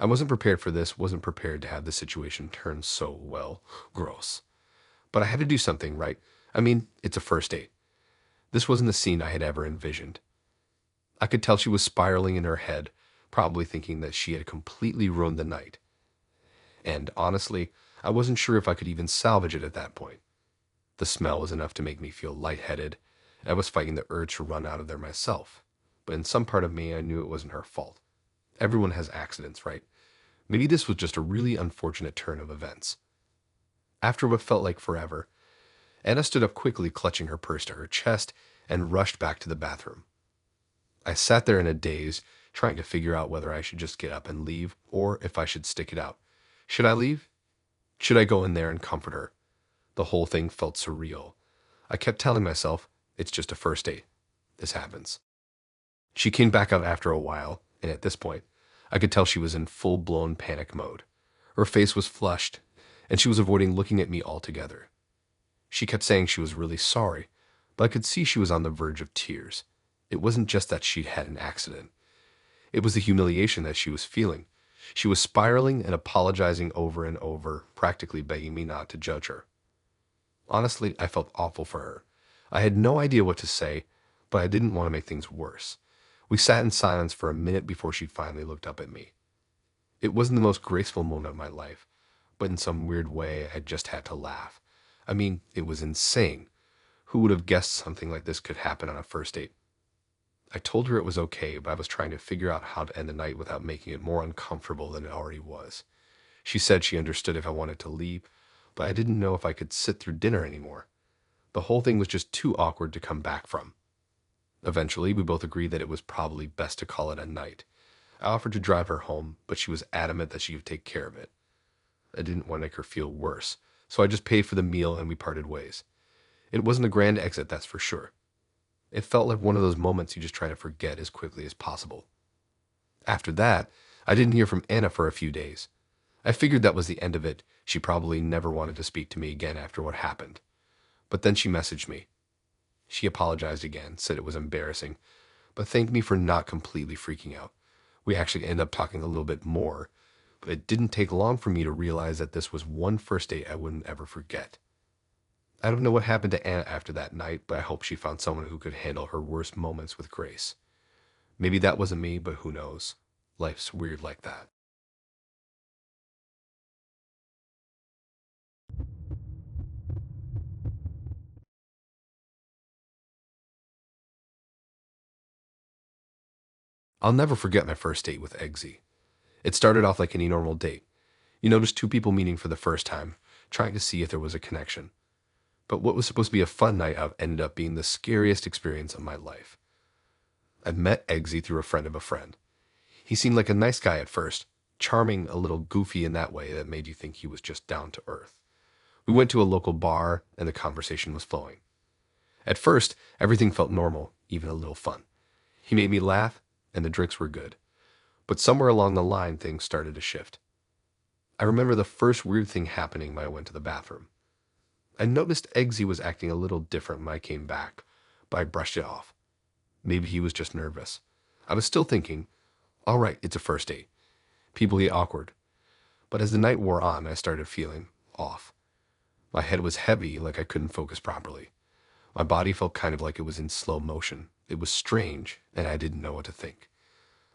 I wasn't prepared for this, wasn't prepared to have the situation turn so, well, gross. But I had to do something, right? I mean, it's a first date. This wasn't the scene I had ever envisioned. I could tell she was spiraling in her head, probably thinking that she had completely ruined the night. And honestly, I wasn't sure if I could even salvage it at that point. The smell was enough to make me feel lightheaded. I was fighting the urge to run out of there myself. But in some part of me, I knew it wasn't her fault. Everyone has accidents, right? Maybe this was just a really unfortunate turn of events. After what felt like forever, Anna stood up quickly, clutching her purse to her chest, and rushed back to the bathroom. I sat there in a daze, trying to figure out whether I should just get up and leave, or if I should stick it out. Should I leave? Should I go in there and comfort her? The whole thing felt surreal. I kept telling myself, it's just a first date. This happens. She came back out after a while, and at this point, I could tell she was in full-blown panic mode. Her face was flushed, and she was avoiding looking at me altogether. She kept saying she was really sorry, but I could see she was on the verge of tears. It wasn't just that she'd had an accident. It was the humiliation that she was feeling. She was spiraling and apologizing over and over, practically begging me not to judge her. Honestly, I felt awful for her. I had no idea what to say, but I didn't want to make things worse. We sat in silence for a minute before she finally looked up at me. It wasn't the most graceful moment of my life, but in some weird way, I just had to laugh. I mean, it was insane. Who would have guessed something like this could happen on a first date? I told her it was okay, but I was trying to figure out how to end the night without making it more uncomfortable than it already was. She said she understood if I wanted to leave, but I didn't know if I could sit through dinner anymore. The whole thing was just too awkward to come back from. Eventually, we both agreed that it was probably best to call it a night. I offered to drive her home, but she was adamant that she would take care of it. I didn't want to make her feel worse, so I just paid for the meal and we parted ways. It wasn't a grand exit, that's for sure. It felt like one of those moments you just try to forget as quickly as possible. After that, I didn't hear from Anna for a few days. I figured that was the end of it. She probably never wanted to speak to me again after what happened. But then she messaged me. She apologized again, said it was embarrassing, but thanked me for not completely freaking out. We actually ended up talking a little bit more, but it didn't take long for me to realize that this was one first date I wouldn't ever forget. I don't know what happened to Anna after that night, but I hope she found someone who could handle her worst moments with grace. Maybe that wasn't me, but who knows? Life's weird like that. I'll never forget my first date with Eggsy. It started off like any normal date. You notice two people meeting for the first time, trying to see if there was a connection. But what was supposed to be a fun night out ended up being the scariest experience of my life. I met Eggsy through a friend of a friend. He seemed like a nice guy at first, charming, a little goofy in that way that made you think he was just down to earth. We went to a local bar, and the conversation was flowing. At first, everything felt normal, even a little fun. He made me laugh, and the drinks were good. But somewhere along the line, things started to shift. I remember the first weird thing happening when I went to the bathroom. I noticed Eggsy was acting a little different when I came back, but I brushed it off. Maybe he was just nervous. I was still thinking, all right, it's a first date. People get awkward. But as the night wore on, I started feeling off. My head was heavy, like I couldn't focus properly. My body felt kind of like it was in slow motion. It was strange, and I didn't know what to think.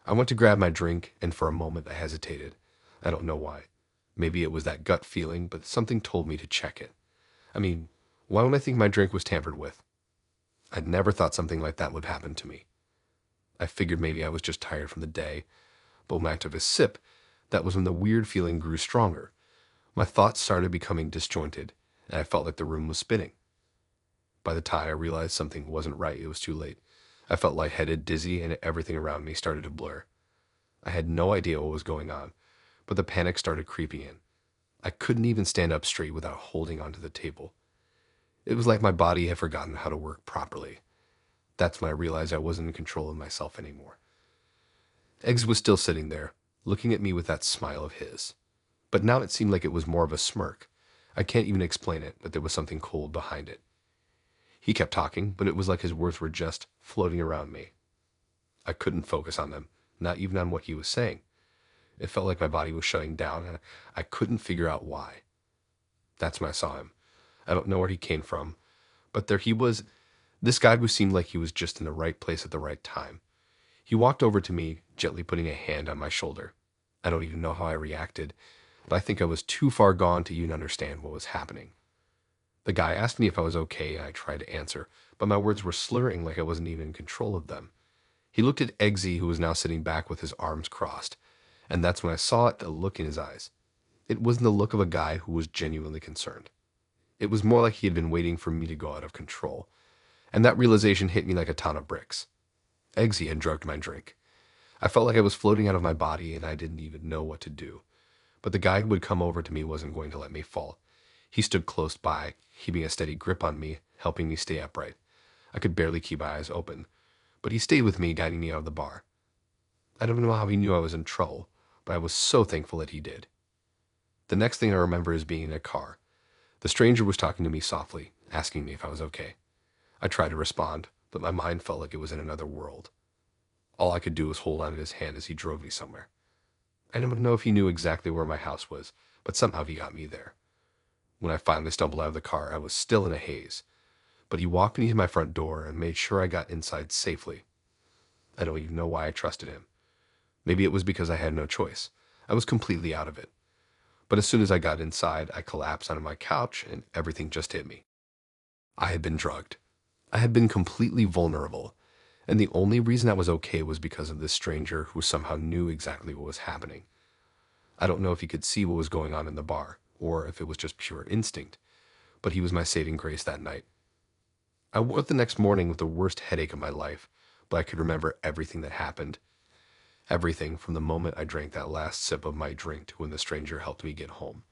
I went to grab my drink, and for a moment I hesitated. I don't know why. Maybe it was that gut feeling, but something told me to check it. I mean, why would I think my drink was tampered with? I'd never thought something like that would happen to me. I figured maybe I was just tired from the day, but when I took a sip, that was when the weird feeling grew stronger. My thoughts started becoming disjointed, and I felt like the room was spinning. By the time I realized something wasn't right, it was too late. I felt lightheaded, dizzy, and everything around me started to blur. I had no idea what was going on, but the panic started creeping in. I couldn't even stand up straight without holding onto the table. It was like my body had forgotten how to work properly. That's when I realized I wasn't in control of myself anymore. Eggs was still sitting there, looking at me with that smile of his. But now it seemed like it was more of a smirk. I can't even explain it, but there was something cold behind it. He kept talking, but it was like his words were just floating around me. I couldn't focus on them, not even on what he was saying. It felt like my body was shutting down, and I couldn't figure out why. That's when I saw him. I don't know where he came from, but there he was, this guy who seemed like he was just in the right place at the right time. He walked over to me, gently putting a hand on my shoulder. I don't even know how I reacted, but I think I was too far gone to even understand what was happening. The guy asked me if I was okay, and I tried to answer, but my words were slurring like I wasn't even in control of them. He looked at Eggsy, who was now sitting back with his arms crossed, and that's when I saw it, the look in his eyes. It wasn't the look of a guy who was genuinely concerned. It was more like he had been waiting for me to go out of control, and that realization hit me like a ton of bricks. Eggsy had drugged my drink. I felt like I was floating out of my body, and I didn't even know what to do. But the guy who would come over to me wasn't going to let me fall. He stood close by, keeping a steady grip on me, helping me stay upright. I could barely keep my eyes open, but he stayed with me, guiding me out of the bar. I don't know how he knew I was in trouble, but I was so thankful that he did. The next thing I remember is being in a car. The stranger was talking to me softly, asking me if I was okay. I tried to respond, but my mind felt like it was in another world. All I could do was hold onto his hand as he drove me somewhere. I don't know if he knew exactly where my house was, but somehow he got me there. When I finally stumbled out of the car, I was still in a haze, but he walked me to my front door and made sure I got inside safely. I don't even know why I trusted him. Maybe it was because I had no choice. I was completely out of it. But as soon as I got inside, I collapsed onto my couch and everything just hit me. I had been drugged. I had been completely vulnerable, and the only reason I was okay was because of this stranger who somehow knew exactly what was happening. I don't know if he could see what was going on in the bar, or if it was just pure instinct, but he was my saving grace that night. I woke up the next morning with the worst headache of my life, but I could remember everything that happened. Everything from the moment I drank that last sip of my drink to when the stranger helped me get home.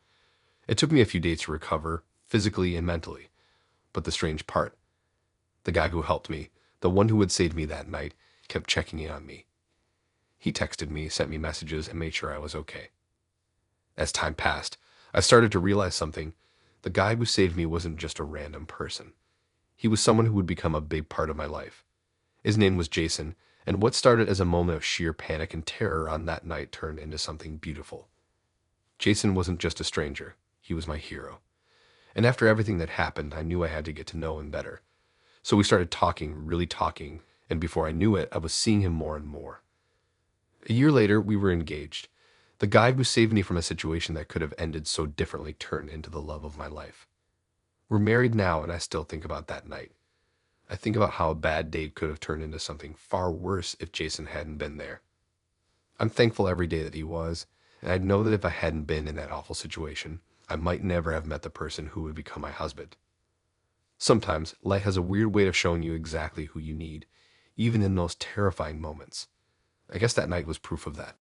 It took me a few days to recover, physically and mentally. But the strange part, the guy who helped me, the one who had saved me that night, kept checking in on me. He texted me, sent me messages, and made sure I was okay. As time passed, I started to realize something. The guy who saved me wasn't just a random person. He was someone who would become a big part of my life. His name was Jason, and what started as a moment of sheer panic and terror on that night turned into something beautiful. Jason wasn't just a stranger. He was my hero. And after everything that happened, I knew I had to get to know him better. So we started talking, really talking, and before I knew it, I was seeing him more and more. A year later, we were engaged. The guy who saved me from a situation that could have ended so differently turned into the love of my life. We're married now, and I still think about that night. I think about how a bad date could have turned into something far worse if Jason hadn't been there. I'm thankful every day that he was, and I know that if I hadn't been in that awful situation, I might never have met the person who would become my husband. Sometimes, life has a weird way of showing you exactly who you need, even in those terrifying moments. I guess that night was proof of that.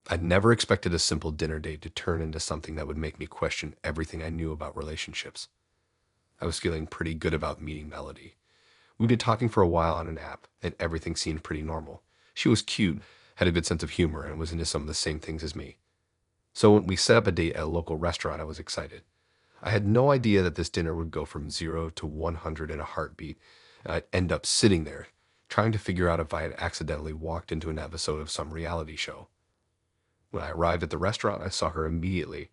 I'd never expected a simple dinner date to turn into something that would make me question everything I knew about relationships. I was feeling pretty good about meeting Melody. We'd been talking for a while on an app, and everything seemed pretty normal. She was cute, had a good sense of humor, and was into some of the same things as me. So when we set up a date at a local restaurant, I was excited. I had no idea that this dinner would go from 0 to 100 in a heartbeat, and I'd end up sitting there, trying to figure out if I had accidentally walked into an episode of some reality show. When I arrived at the restaurant, I saw her immediately.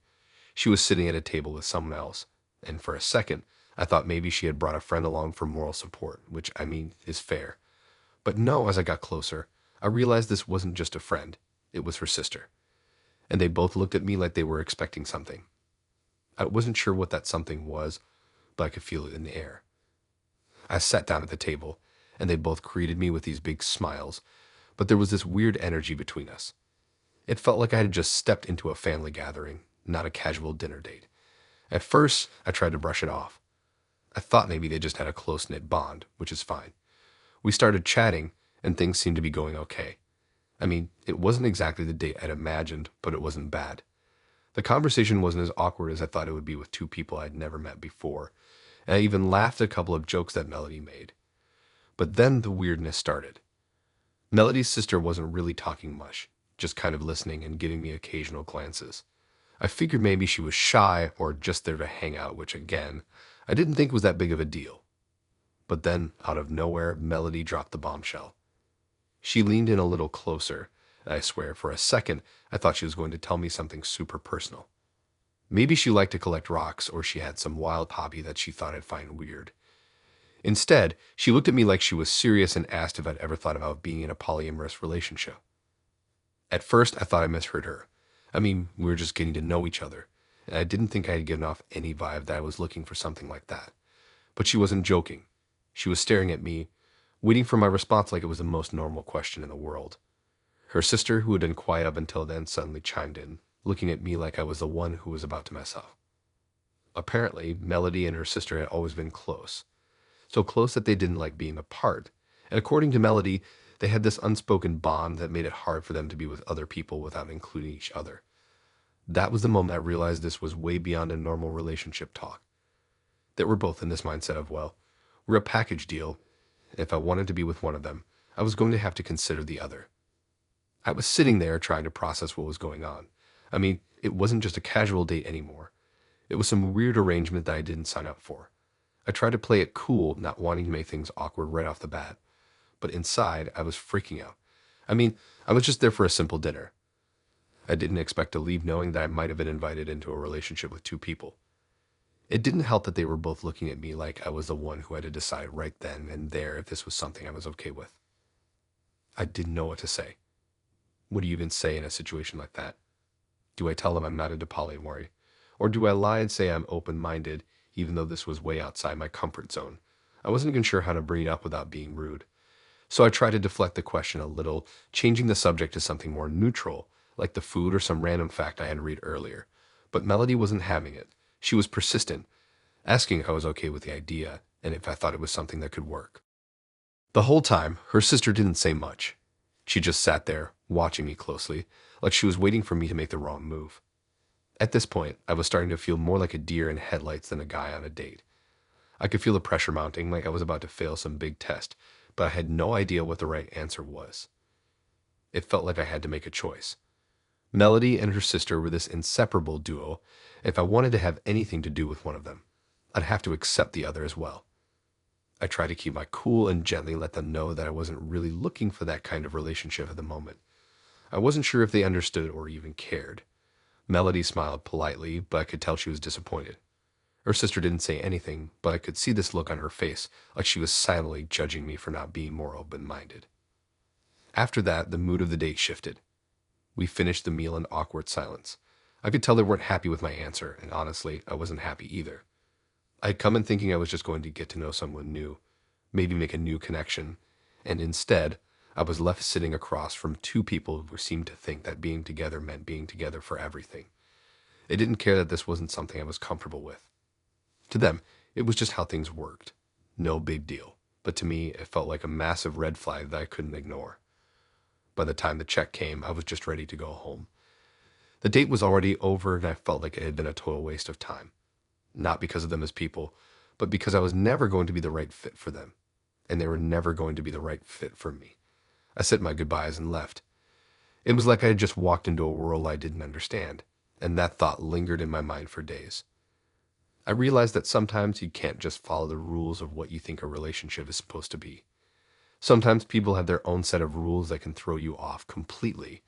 She was sitting at a table with someone else, and for a second, I thought maybe she had brought a friend along for moral support, which, I mean, is fair. But no, as I got closer, I realized this wasn't just a friend, it was her sister. And they both looked at me like they were expecting something. I wasn't sure what that something was, but I could feel it in the air. I sat down at the table, and they both greeted me with these big smiles, but there was this weird energy between us. It felt like I had just stepped into a family gathering, not a casual dinner date. At first, I tried to brush it off. I thought maybe they just had a close-knit bond, which is fine. We started chatting, and things seemed to be going okay. I mean, it wasn't exactly the date I'd imagined, but it wasn't bad. The conversation wasn't as awkward as I thought it would be with two people I'd never met before, and I even laughed at a couple of jokes that Melody made. But then the weirdness started. Melody's sister wasn't really talking much, just kind of listening and giving me occasional glances. I figured maybe she was shy or just there to hang out, which again, I didn't think was that big of a deal. But then, out of nowhere, Melody dropped the bombshell. She leaned in a little closer, I swear, for a second, I thought she was going to tell me something super personal. Maybe she liked to collect rocks, or she had some wild hobby that she thought I'd find weird. Instead, she looked at me like she was serious and asked if I'd ever thought about being in a polyamorous relationship. At first, I thought I misheard her. I mean, we were just getting to know each other, and I didn't think I had given off any vibe that I was looking for something like that. But she wasn't joking. She was staring at me, waiting for my response like it was the most normal question in the world. Her sister, who had been quiet up until then, suddenly chimed in, looking at me like I was the one who was about to mess up. Apparently, Melody and her sister had always been close. So close that they didn't like being apart. And according to Melody, they had this unspoken bond that made it hard for them to be with other people without including each other. That was the moment I realized this was way beyond a normal relationship talk. That we're both in this mindset of, well, we're a package deal, and if I wanted to be with one of them, I was going to have to consider the other. I was sitting there trying to process what was going on. I mean, it wasn't just a casual date anymore. It was some weird arrangement that I didn't sign up for. I tried to play it cool, not wanting to make things awkward right off the bat. But inside, I was freaking out. I mean, I was just there for a simple dinner. I didn't expect to leave knowing that I might have been invited into a relationship with two people. It didn't help that they were both looking at me like I was the one who had to decide right then and there if this was something I was okay with. I didn't know what to say. What do you even say in a situation like that? Do I tell them I'm not into polyamory? Or do I lie and say I'm open-minded, even though this was way outside my comfort zone? I wasn't even sure how to bring it up without being rude. So I tried to deflect the question a little, changing the subject to something more neutral, like the food or some random fact I had read earlier. But Melody wasn't having it. She was persistent, asking if I was okay with the idea and if I thought it was something that could work. The whole time, her sister didn't say much. She just sat there, watching me closely, like she was waiting for me to make the wrong move. At this point, I was starting to feel more like a deer in headlights than a guy on a date. I could feel the pressure mounting, like I was about to fail some big test, but I had no idea what the right answer was. It felt like I had to make a choice. Melody and her sister were this inseparable duo. If I wanted to have anything to do with one of them, I'd have to accept the other as well. I tried to keep my cool and gently let them know that I wasn't really looking for that kind of relationship at the moment. I wasn't sure if they understood or even cared. Melody smiled politely, but I could tell she was disappointed. Her sister didn't say anything, but I could see this look on her face, like she was silently judging me for not being more open-minded. After that, the mood of the date shifted. We finished the meal in awkward silence. I could tell they weren't happy with my answer, and honestly, I wasn't happy either. I had come in thinking I was just going to get to know someone new, maybe make a new connection, and instead, I was left sitting across from two people who seemed to think that being together meant being together for everything. They didn't care that this wasn't something I was comfortable with. To them, it was just how things worked. No big deal. But to me, it felt like a massive red flag that I couldn't ignore. By the time the check came, I was just ready to go home. The date was already over, and I felt like it had been a total waste of time. Not because of them as people, but because I was never going to be the right fit for them, and they were never going to be the right fit for me. I said my goodbyes and left. It was like I had just walked into a world I didn't understand, and that thought lingered in my mind for days. I realized that sometimes you can't just follow the rules of what you think a relationship is supposed to be. Sometimes people have their own set of rules that can throw you off completely.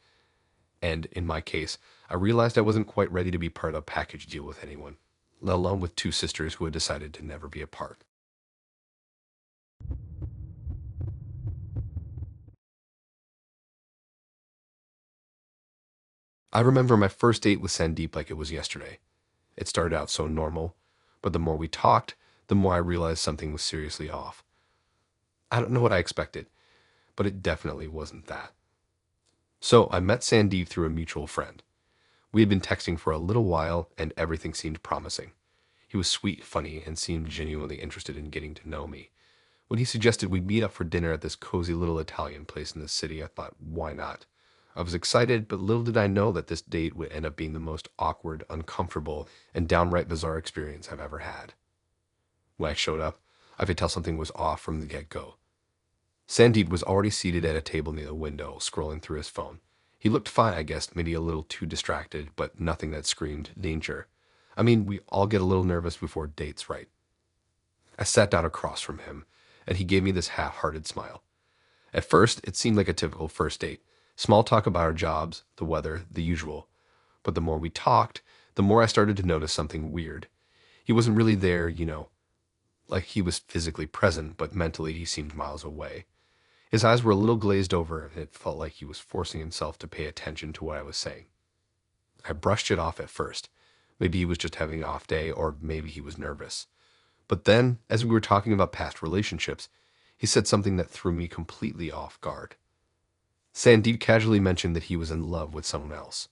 And in my case, I realized I wasn't quite ready to be part of a package deal with anyone, let alone with two sisters who had decided to never be apart. I remember my first date with Sandeep like it was yesterday. It started out so normal, but the more we talked, the more I realized something was seriously off. I don't know what I expected, but it definitely wasn't that. So I met Sandeep through a mutual friend. We had been texting for a little while, and everything seemed promising. He was sweet, funny, and seemed genuinely interested in getting to know me. When he suggested we meet up for dinner at this cozy little Italian place in the city, I thought, why not? I was excited, but little did I know that this date would end up being the most awkward, uncomfortable, and downright bizarre experience I've ever had. When I showed up, I could tell something was off from the get-go. Sandeep was already seated at a table near the window, scrolling through his phone. He looked fine, I guess, maybe a little too distracted, but nothing that screamed danger. I mean, we all get a little nervous before dates, right? I sat down across from him, and he gave me this half-hearted smile. At first, it seemed like a typical first date. Small talk about our jobs, the weather, the usual. But the more we talked, the more I started to notice something weird. He wasn't really there, like he was physically present, but mentally he seemed miles away. His eyes were a little glazed over, and it felt like he was forcing himself to pay attention to what I was saying. I brushed it off at first. Maybe he was just having an off day, or maybe he was nervous. But then, as we were talking about past relationships, he said something that threw me completely off guard. Sandeep casually mentioned that he was in love with someone else.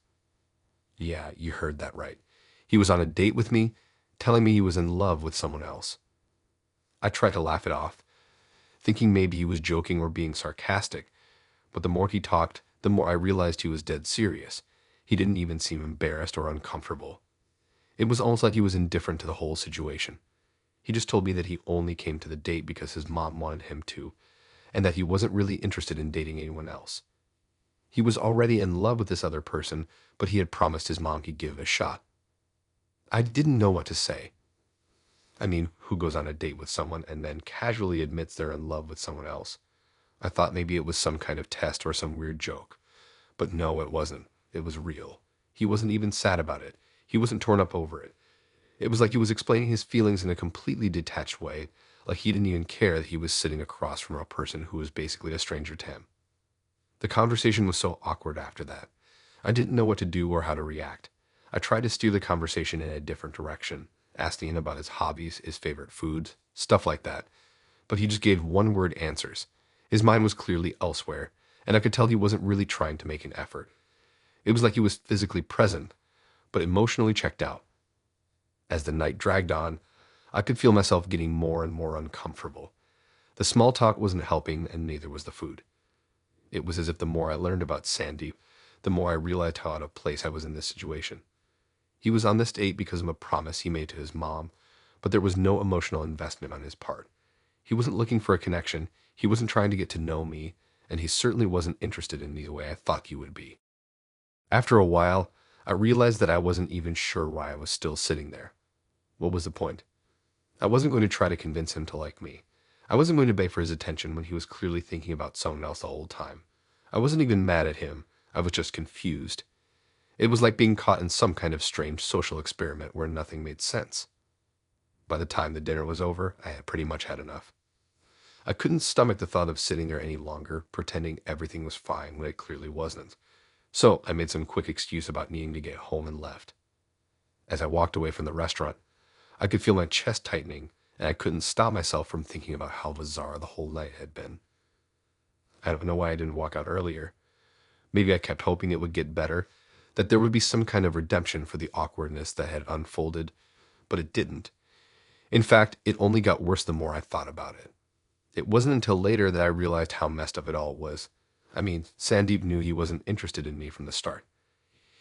Yeah, you heard that right. He was on a date with me, telling me he was in love with someone else. I tried to laugh it off, thinking maybe he was joking or being sarcastic, but the more he talked, the more I realized he was dead serious. He didn't even seem embarrassed or uncomfortable. It was almost like he was indifferent to the whole situation. He just told me that he only came to the date because his mom wanted him to, and that he wasn't really interested in dating anyone else. He was already in love with this other person, but he had promised his mom he'd give it a shot. I didn't know what to say. I mean, who goes on a date with someone and then casually admits they're in love with someone else? I thought maybe it was some kind of test or some weird joke. But no, it wasn't. It was real. He wasn't even sad about it. He wasn't torn up over it. It was like he was explaining his feelings in a completely detached way, like he didn't even care that he was sitting across from a person who was basically a stranger to him. The conversation was so awkward after that. I didn't know what to do or how to react. I tried to steer the conversation in a different direction, asking him about his hobbies, his favorite foods, stuff like that. But he just gave one-word answers. His mind was clearly elsewhere, and I could tell he wasn't really trying to make an effort. It was like he was physically present, but emotionally checked out. As the night dragged on, I could feel myself getting more and more uncomfortable. The small talk wasn't helping, and neither was the food. It was as if the more I learned about Sandeep, the more I realized how out of place I was in this situation. He was on this date because of a promise he made to his mom, but there was no emotional investment on his part. He wasn't looking for a connection, he wasn't trying to get to know me, and he certainly wasn't interested in me the way I thought he would be. After a while, I realized that I wasn't even sure why I was still sitting there. What was the point? I wasn't going to try to convince him to like me. I wasn't going to beg for his attention when he was clearly thinking about someone else the whole time. I wasn't even mad at him, I was just confused. It was like being caught in some kind of strange social experiment where nothing made sense. By the time the dinner was over, I had pretty much had enough. I couldn't stomach the thought of sitting there any longer, pretending everything was fine when it clearly wasn't. So I made some quick excuse about needing to get home and left. As I walked away from the restaurant, I could feel my chest tightening, and I couldn't stop myself from thinking about how bizarre the whole night had been. I don't know why I didn't walk out earlier. Maybe I kept hoping it would get better, that there would be some kind of redemption for the awkwardness that had unfolded, but it didn't. In fact, it only got worse the more I thought about it. It wasn't until later that I realized how messed up it all was. I mean, Sandeep knew he wasn't interested in me from the start.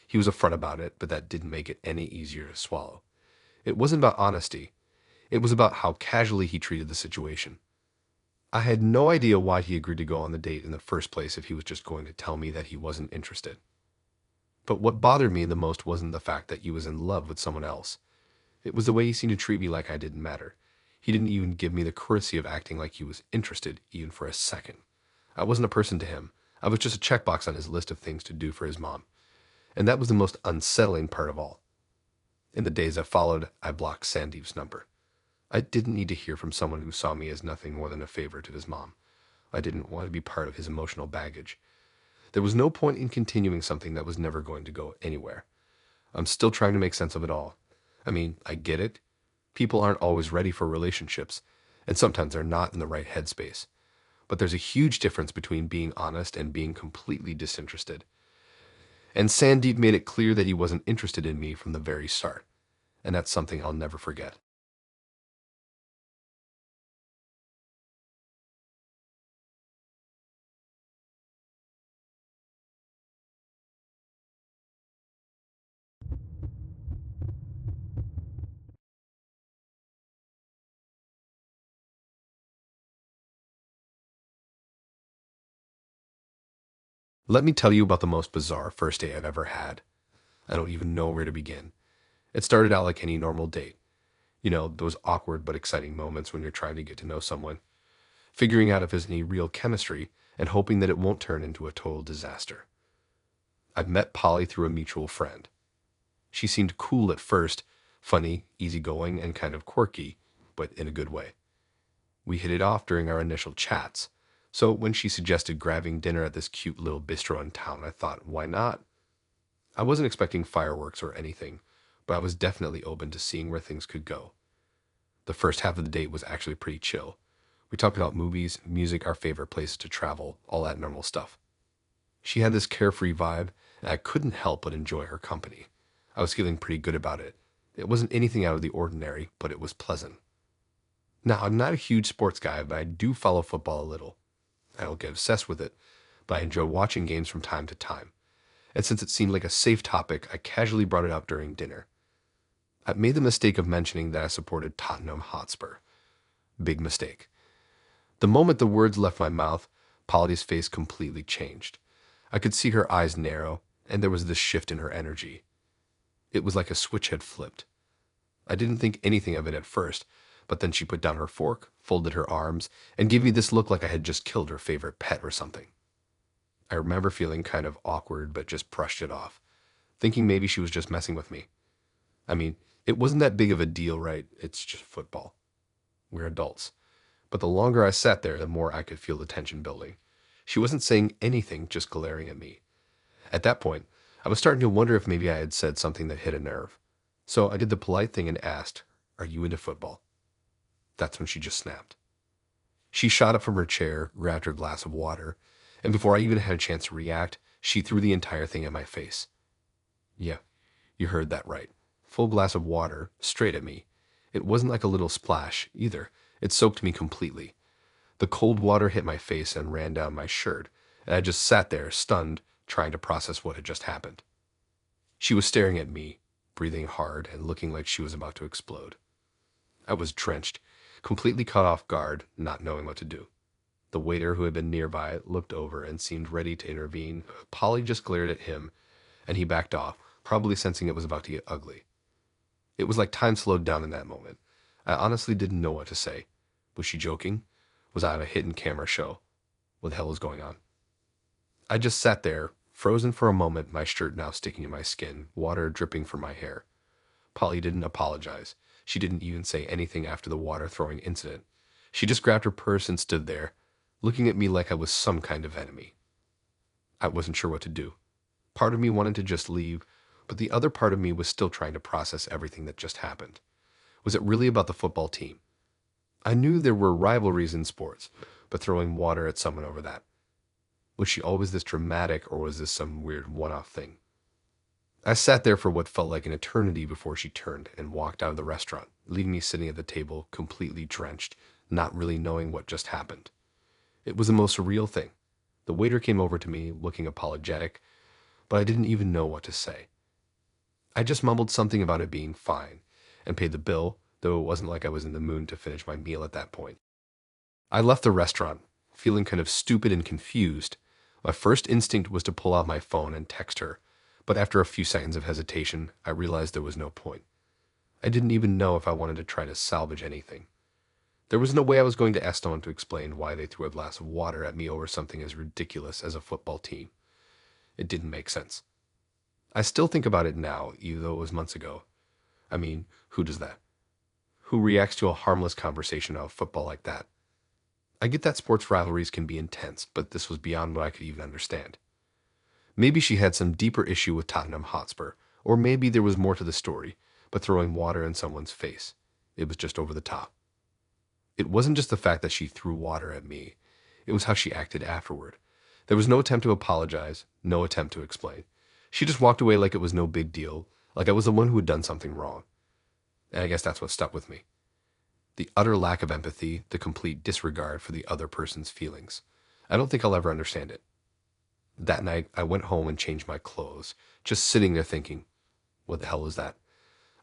He was upfront about it, but that didn't make it any easier to swallow. It wasn't about honesty. It was about how casually he treated the situation. I had no idea why he agreed to go on the date in the first place if he was just going to tell me that he wasn't interested. But what bothered me the most wasn't the fact that he was in love with someone else. It was the way he seemed to treat me like I didn't matter. He didn't even give me the courtesy of acting like he was interested, even for a second. I wasn't a person to him. I was just a checkbox on his list of things to do for his mom. And that was the most unsettling part of all. In the days that followed, I blocked Sandeep's number. I didn't need to hear from someone who saw me as nothing more than a favor to his mom. I didn't want to be part of his emotional baggage. There was no point in continuing something that was never going to go anywhere. I'm still trying to make sense of it all. I mean, I get it. People aren't always ready for relationships, and sometimes they're not in the right headspace. But there's a huge difference between being honest and being completely disinterested. And Sandeep made it clear that he wasn't interested in me from the very start, and that's something I'll never forget. Let me tell you about the most bizarre first date I've ever had. I don't even know where to begin. It started out like any normal date. Those awkward but exciting moments when you're trying to get to know someone, figuring out if there's any real chemistry, and hoping that it won't turn into a total disaster. I met Polly through a mutual friend. She seemed cool at first, funny, easygoing, and kind of quirky, but in a good way. We hit it off during our initial chats, so when she suggested grabbing dinner at this cute little bistro in town, I thought, why not? I wasn't expecting fireworks or anything, but I was definitely open to seeing where things could go. The first half of the date was actually pretty chill. We talked about movies, music, our favorite places to travel, all that normal stuff. She had this carefree vibe, and I couldn't help but enjoy her company. I was feeling pretty good about it. It wasn't anything out of the ordinary, but it was pleasant. Now, I'm not a huge sports guy, but I do follow football a little. I don't get obsessed with it, but I enjoy watching games from time to time. And since it seemed like a safe topic, I casually brought it up during dinner. I made the mistake of mentioning that I supported Tottenham Hotspur. Big mistake. The moment the words left my mouth, Polly's face completely changed. I could see her eyes narrow, and there was this shift in her energy. It was like a switch had flipped. I didn't think anything of it at first, but then she put down her fork, folded her arms, and gave me this look like I had just killed her favorite pet or something. I remember feeling kind of awkward, but just brushed it off, thinking maybe she was just messing with me. I mean, it wasn't that big of a deal, right? It's just football. We're adults. But the longer I sat there, the more I could feel the tension building. She wasn't saying anything, just glaring at me. At that point, I was starting to wonder if maybe I had said something that hit a nerve. So I did the polite thing and asked, "Are you into football?" That's when she just snapped. She shot up from her chair, grabbed her glass of water, and before I even had a chance to react, she threw the entire thing at my face. Yeah, you heard that right. Full glass of water, straight at me. It wasn't like a little splash, either. It soaked me completely. The cold water hit my face and ran down my shirt, and I just sat there, stunned, trying to process what had just happened. She was staring at me, breathing hard and looking like she was about to explode. I was drenched, completely caught off guard, not knowing what to do. The waiter who had been nearby looked over and seemed ready to intervene. Polly just glared at him, and he backed off, probably sensing it was about to get ugly. It was like time slowed down in that moment. I honestly didn't know what to say. Was she joking? Was I on a hidden camera show? What the hell was going on? I just sat there, frozen for a moment, my shirt now sticking to my skin, water dripping from my hair. Polly didn't apologize. She didn't even say anything after the water throwing incident. She just grabbed her purse and stood there, looking at me like I was some kind of enemy. I wasn't sure what to do. Part of me wanted to just leave, but the other part of me was still trying to process everything that just happened. Was it really about the football team? I knew there were rivalries in sports, but throwing water at someone over that. Was she always this dramatic, or was this some weird one-off thing? I sat there for what felt like an eternity before she turned and walked out of the restaurant, leaving me sitting at the table, completely drenched, not really knowing what just happened. It was the most surreal thing. The waiter came over to me, looking apologetic, but I didn't even know what to say. I just mumbled something about it being fine, and paid the bill, though it wasn't like I was in the mood to finish my meal at that point. I left the restaurant, feeling kind of stupid and confused. My first instinct was to pull out my phone and text her, but after a few seconds of hesitation, I realized there was no point. I didn't even know if I wanted to try to salvage anything. There was no way I was going to ask someone to explain why they threw a glass of water at me over something as ridiculous as a football team. It didn't make sense. I still think about it now, even though it was months ago. I mean, who does that? Who reacts to a harmless conversation about football like that? I get that sports rivalries can be intense, but this was beyond what I could even understand. Maybe she had some deeper issue with Tottenham Hotspur, or maybe there was more to the story, but throwing water in someone's face, it was just over the top. It wasn't just the fact that she threw water at me, it was how she acted afterward. There was no attempt to apologize, no attempt to explain. She just walked away like it was no big deal, like I was the one who had done something wrong. And I guess that's what stuck with me. The utter lack of empathy, the complete disregard for the other person's feelings. I don't think I'll ever understand it. That night, I went home and changed my clothes, just sitting there thinking, what the hell was that?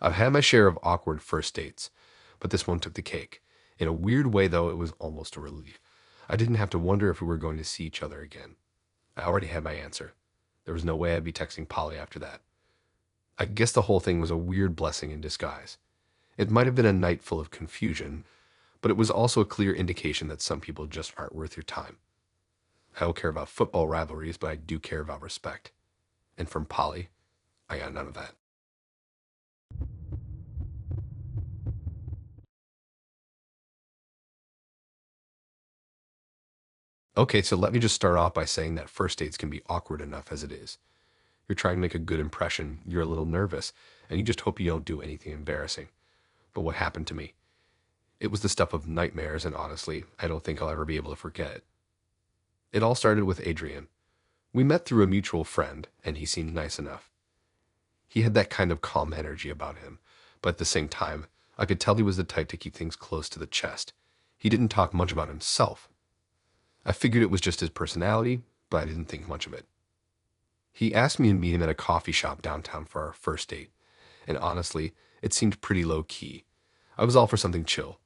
I've had my share of awkward first dates, but this one took the cake. In a weird way, though, it was almost a relief. I didn't have to wonder if we were going to see each other again. I already had my answer. There was no way I'd be texting Polly after that. I guess the whole thing was a weird blessing in disguise. It might have been a night full of confusion, but it was also a clear indication that some people just aren't worth your time. I don't care about football rivalries, but I do care about respect. And from Polly, I got none of that. Okay, so let me just start off by saying that first dates can be awkward enough as it is. You're trying to make a good impression, you're a little nervous, and you just hope you don't do anything embarrassing. But what happened to me? It was the stuff of nightmares, and honestly, I don't think I'll ever be able to forget it. It all started with Adrian. We met through a mutual friend, and he seemed nice enough. He had that kind of calm energy about him, but at the same time, I could tell he was the type to keep things close to the chest. He didn't talk much about himself. I figured it was just his personality, but I didn't think much of it. He asked me to meet him at a coffee shop downtown for our first date, and honestly, it seemed pretty low key. I was all for something chill.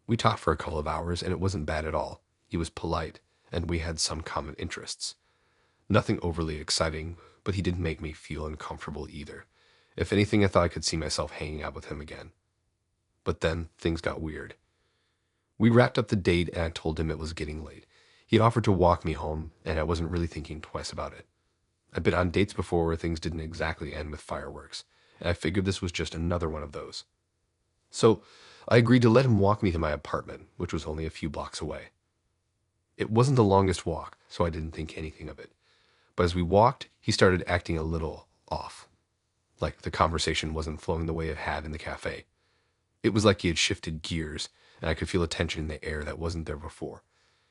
We talked for a couple of hours, and it wasn't bad at all. He was polite, and we had some common interests. Nothing overly exciting, but he didn't make me feel uncomfortable either. If anything, I thought I could see myself hanging out with him again. But then things got weird. We wrapped up the date, and I told him it was getting late. He'd offered to walk me home, and I wasn't really thinking twice about it. I'd been on dates before where things didn't exactly end with fireworks, and I figured this was just another one of those. So I agreed to let him walk me to my apartment, which was only a few blocks away. It wasn't the longest walk, so I didn't think anything of it. But as we walked, he started acting a little off. Like the conversation wasn't flowing the way it had in the cafe. It was like he had shifted gears, and I could feel a tension in the air that wasn't there before.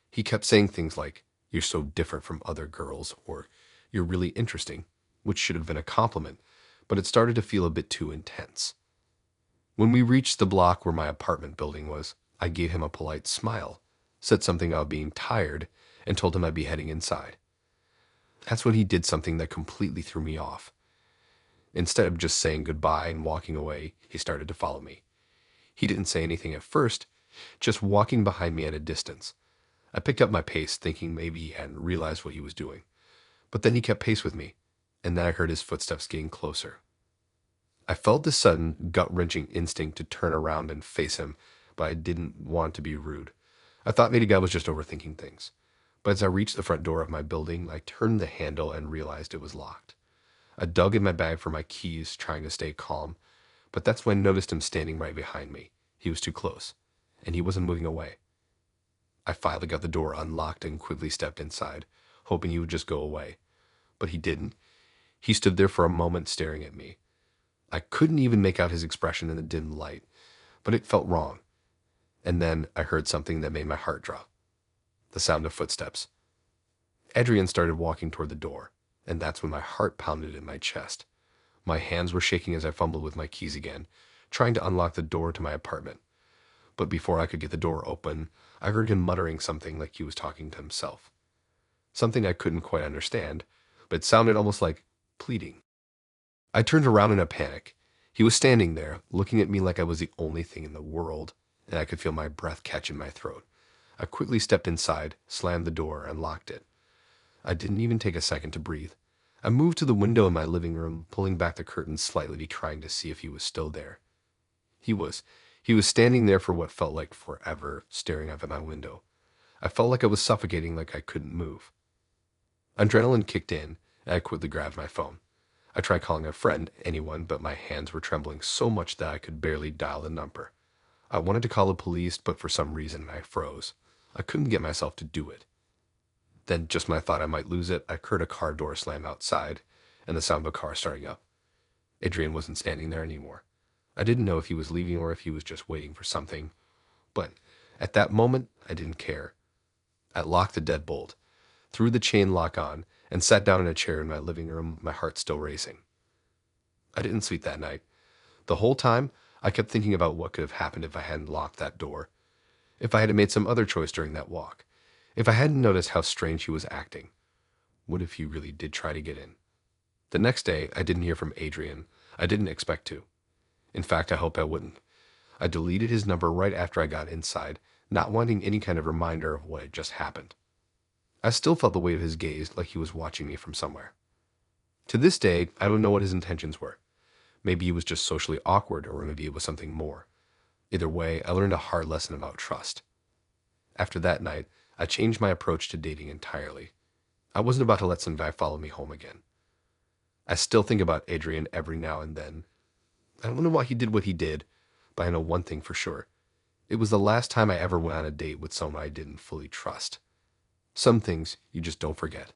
He kept saying things like, "You're so different from other girls," or "You're really interesting," which should have been a compliment, but it started to feel a bit too intense. When we reached the block where my apartment building was, I gave him a polite smile, said something about being tired, and told him I'd be heading inside. That's when he did something that completely threw me off. Instead of just saying goodbye and walking away, he started to follow me. He didn't say anything at first, just walking behind me at a distance. I picked up my pace, thinking maybe he hadn't realized what he was doing. But then he kept pace with me, and then I heard his footsteps getting closer. I felt this sudden, gut-wrenching instinct to turn around and face him, but I didn't want to be rude. I thought maybe the guy was just overthinking things. But as I reached the front door of my building, I turned the handle and realized it was locked. I dug in my bag for my keys, trying to stay calm, but that's when I noticed him standing right behind me. He was too close, and he wasn't moving away. I finally got the door unlocked and quickly stepped inside, hoping he would just go away. But he didn't. He stood there for a moment staring at me. I couldn't even make out his expression in the dim light, but it felt wrong. And then I heard something that made my heart drop. The sound of footsteps. Adrian started walking toward the door, and that's when my heart pounded in my chest. My hands were shaking as I fumbled with my keys again, trying to unlock the door to my apartment. But before I could get the door open, I heard him muttering something like he was talking to himself. Something I couldn't quite understand, but it sounded almost like pleading. I turned around in a panic. He was standing there, looking at me like I was the only thing in the world, and I could feel my breath catch in my throat. I quickly stepped inside, slammed the door, and locked it. I didn't even take a second to breathe. I moved to the window in my living room, pulling back the curtains slightly, trying to see if he was still there. He was. He was standing there for what felt like forever, staring up at my window. I felt like I was suffocating, like I couldn't move. Adrenaline kicked in, and I quickly grabbed my phone. I tried calling a friend, anyone, but my hands were trembling so much that I could barely dial the number. I wanted to call the police, but for some reason I froze. I couldn't get myself to do it. Then, just when I thought I might lose it, I heard a car door slam outside, and the sound of a car starting up. Adrian wasn't standing there anymore. I didn't know if he was leaving or if he was just waiting for something, but at that moment, I didn't care. I locked the deadbolt, threw the chain lock on, and sat down in a chair in my living room, my heart still racing. I didn't sleep that night. The whole time, I kept thinking about what could have happened if I hadn't locked that door, if I had made some other choice during that walk, if I hadn't noticed how strange he was acting. What if he really did try to get in? The next day, I didn't hear from Adrian. I didn't expect to. In fact, I hoped I wouldn't. I deleted his number right after I got inside, not wanting any kind of reminder of what had just happened. I still felt the weight of his gaze, like he was watching me from somewhere. To this day, I don't know what his intentions were. Maybe he was just socially awkward, or maybe it was something more. Either way, I learned a hard lesson about trust. After that night, I changed my approach to dating entirely. I wasn't about to let some guy follow me home again. I still think about Adrian every now and then. I don't know why he did what he did, but I know one thing for sure. It was the last time I ever went on a date with someone I didn't fully trust. Some things you just don't forget.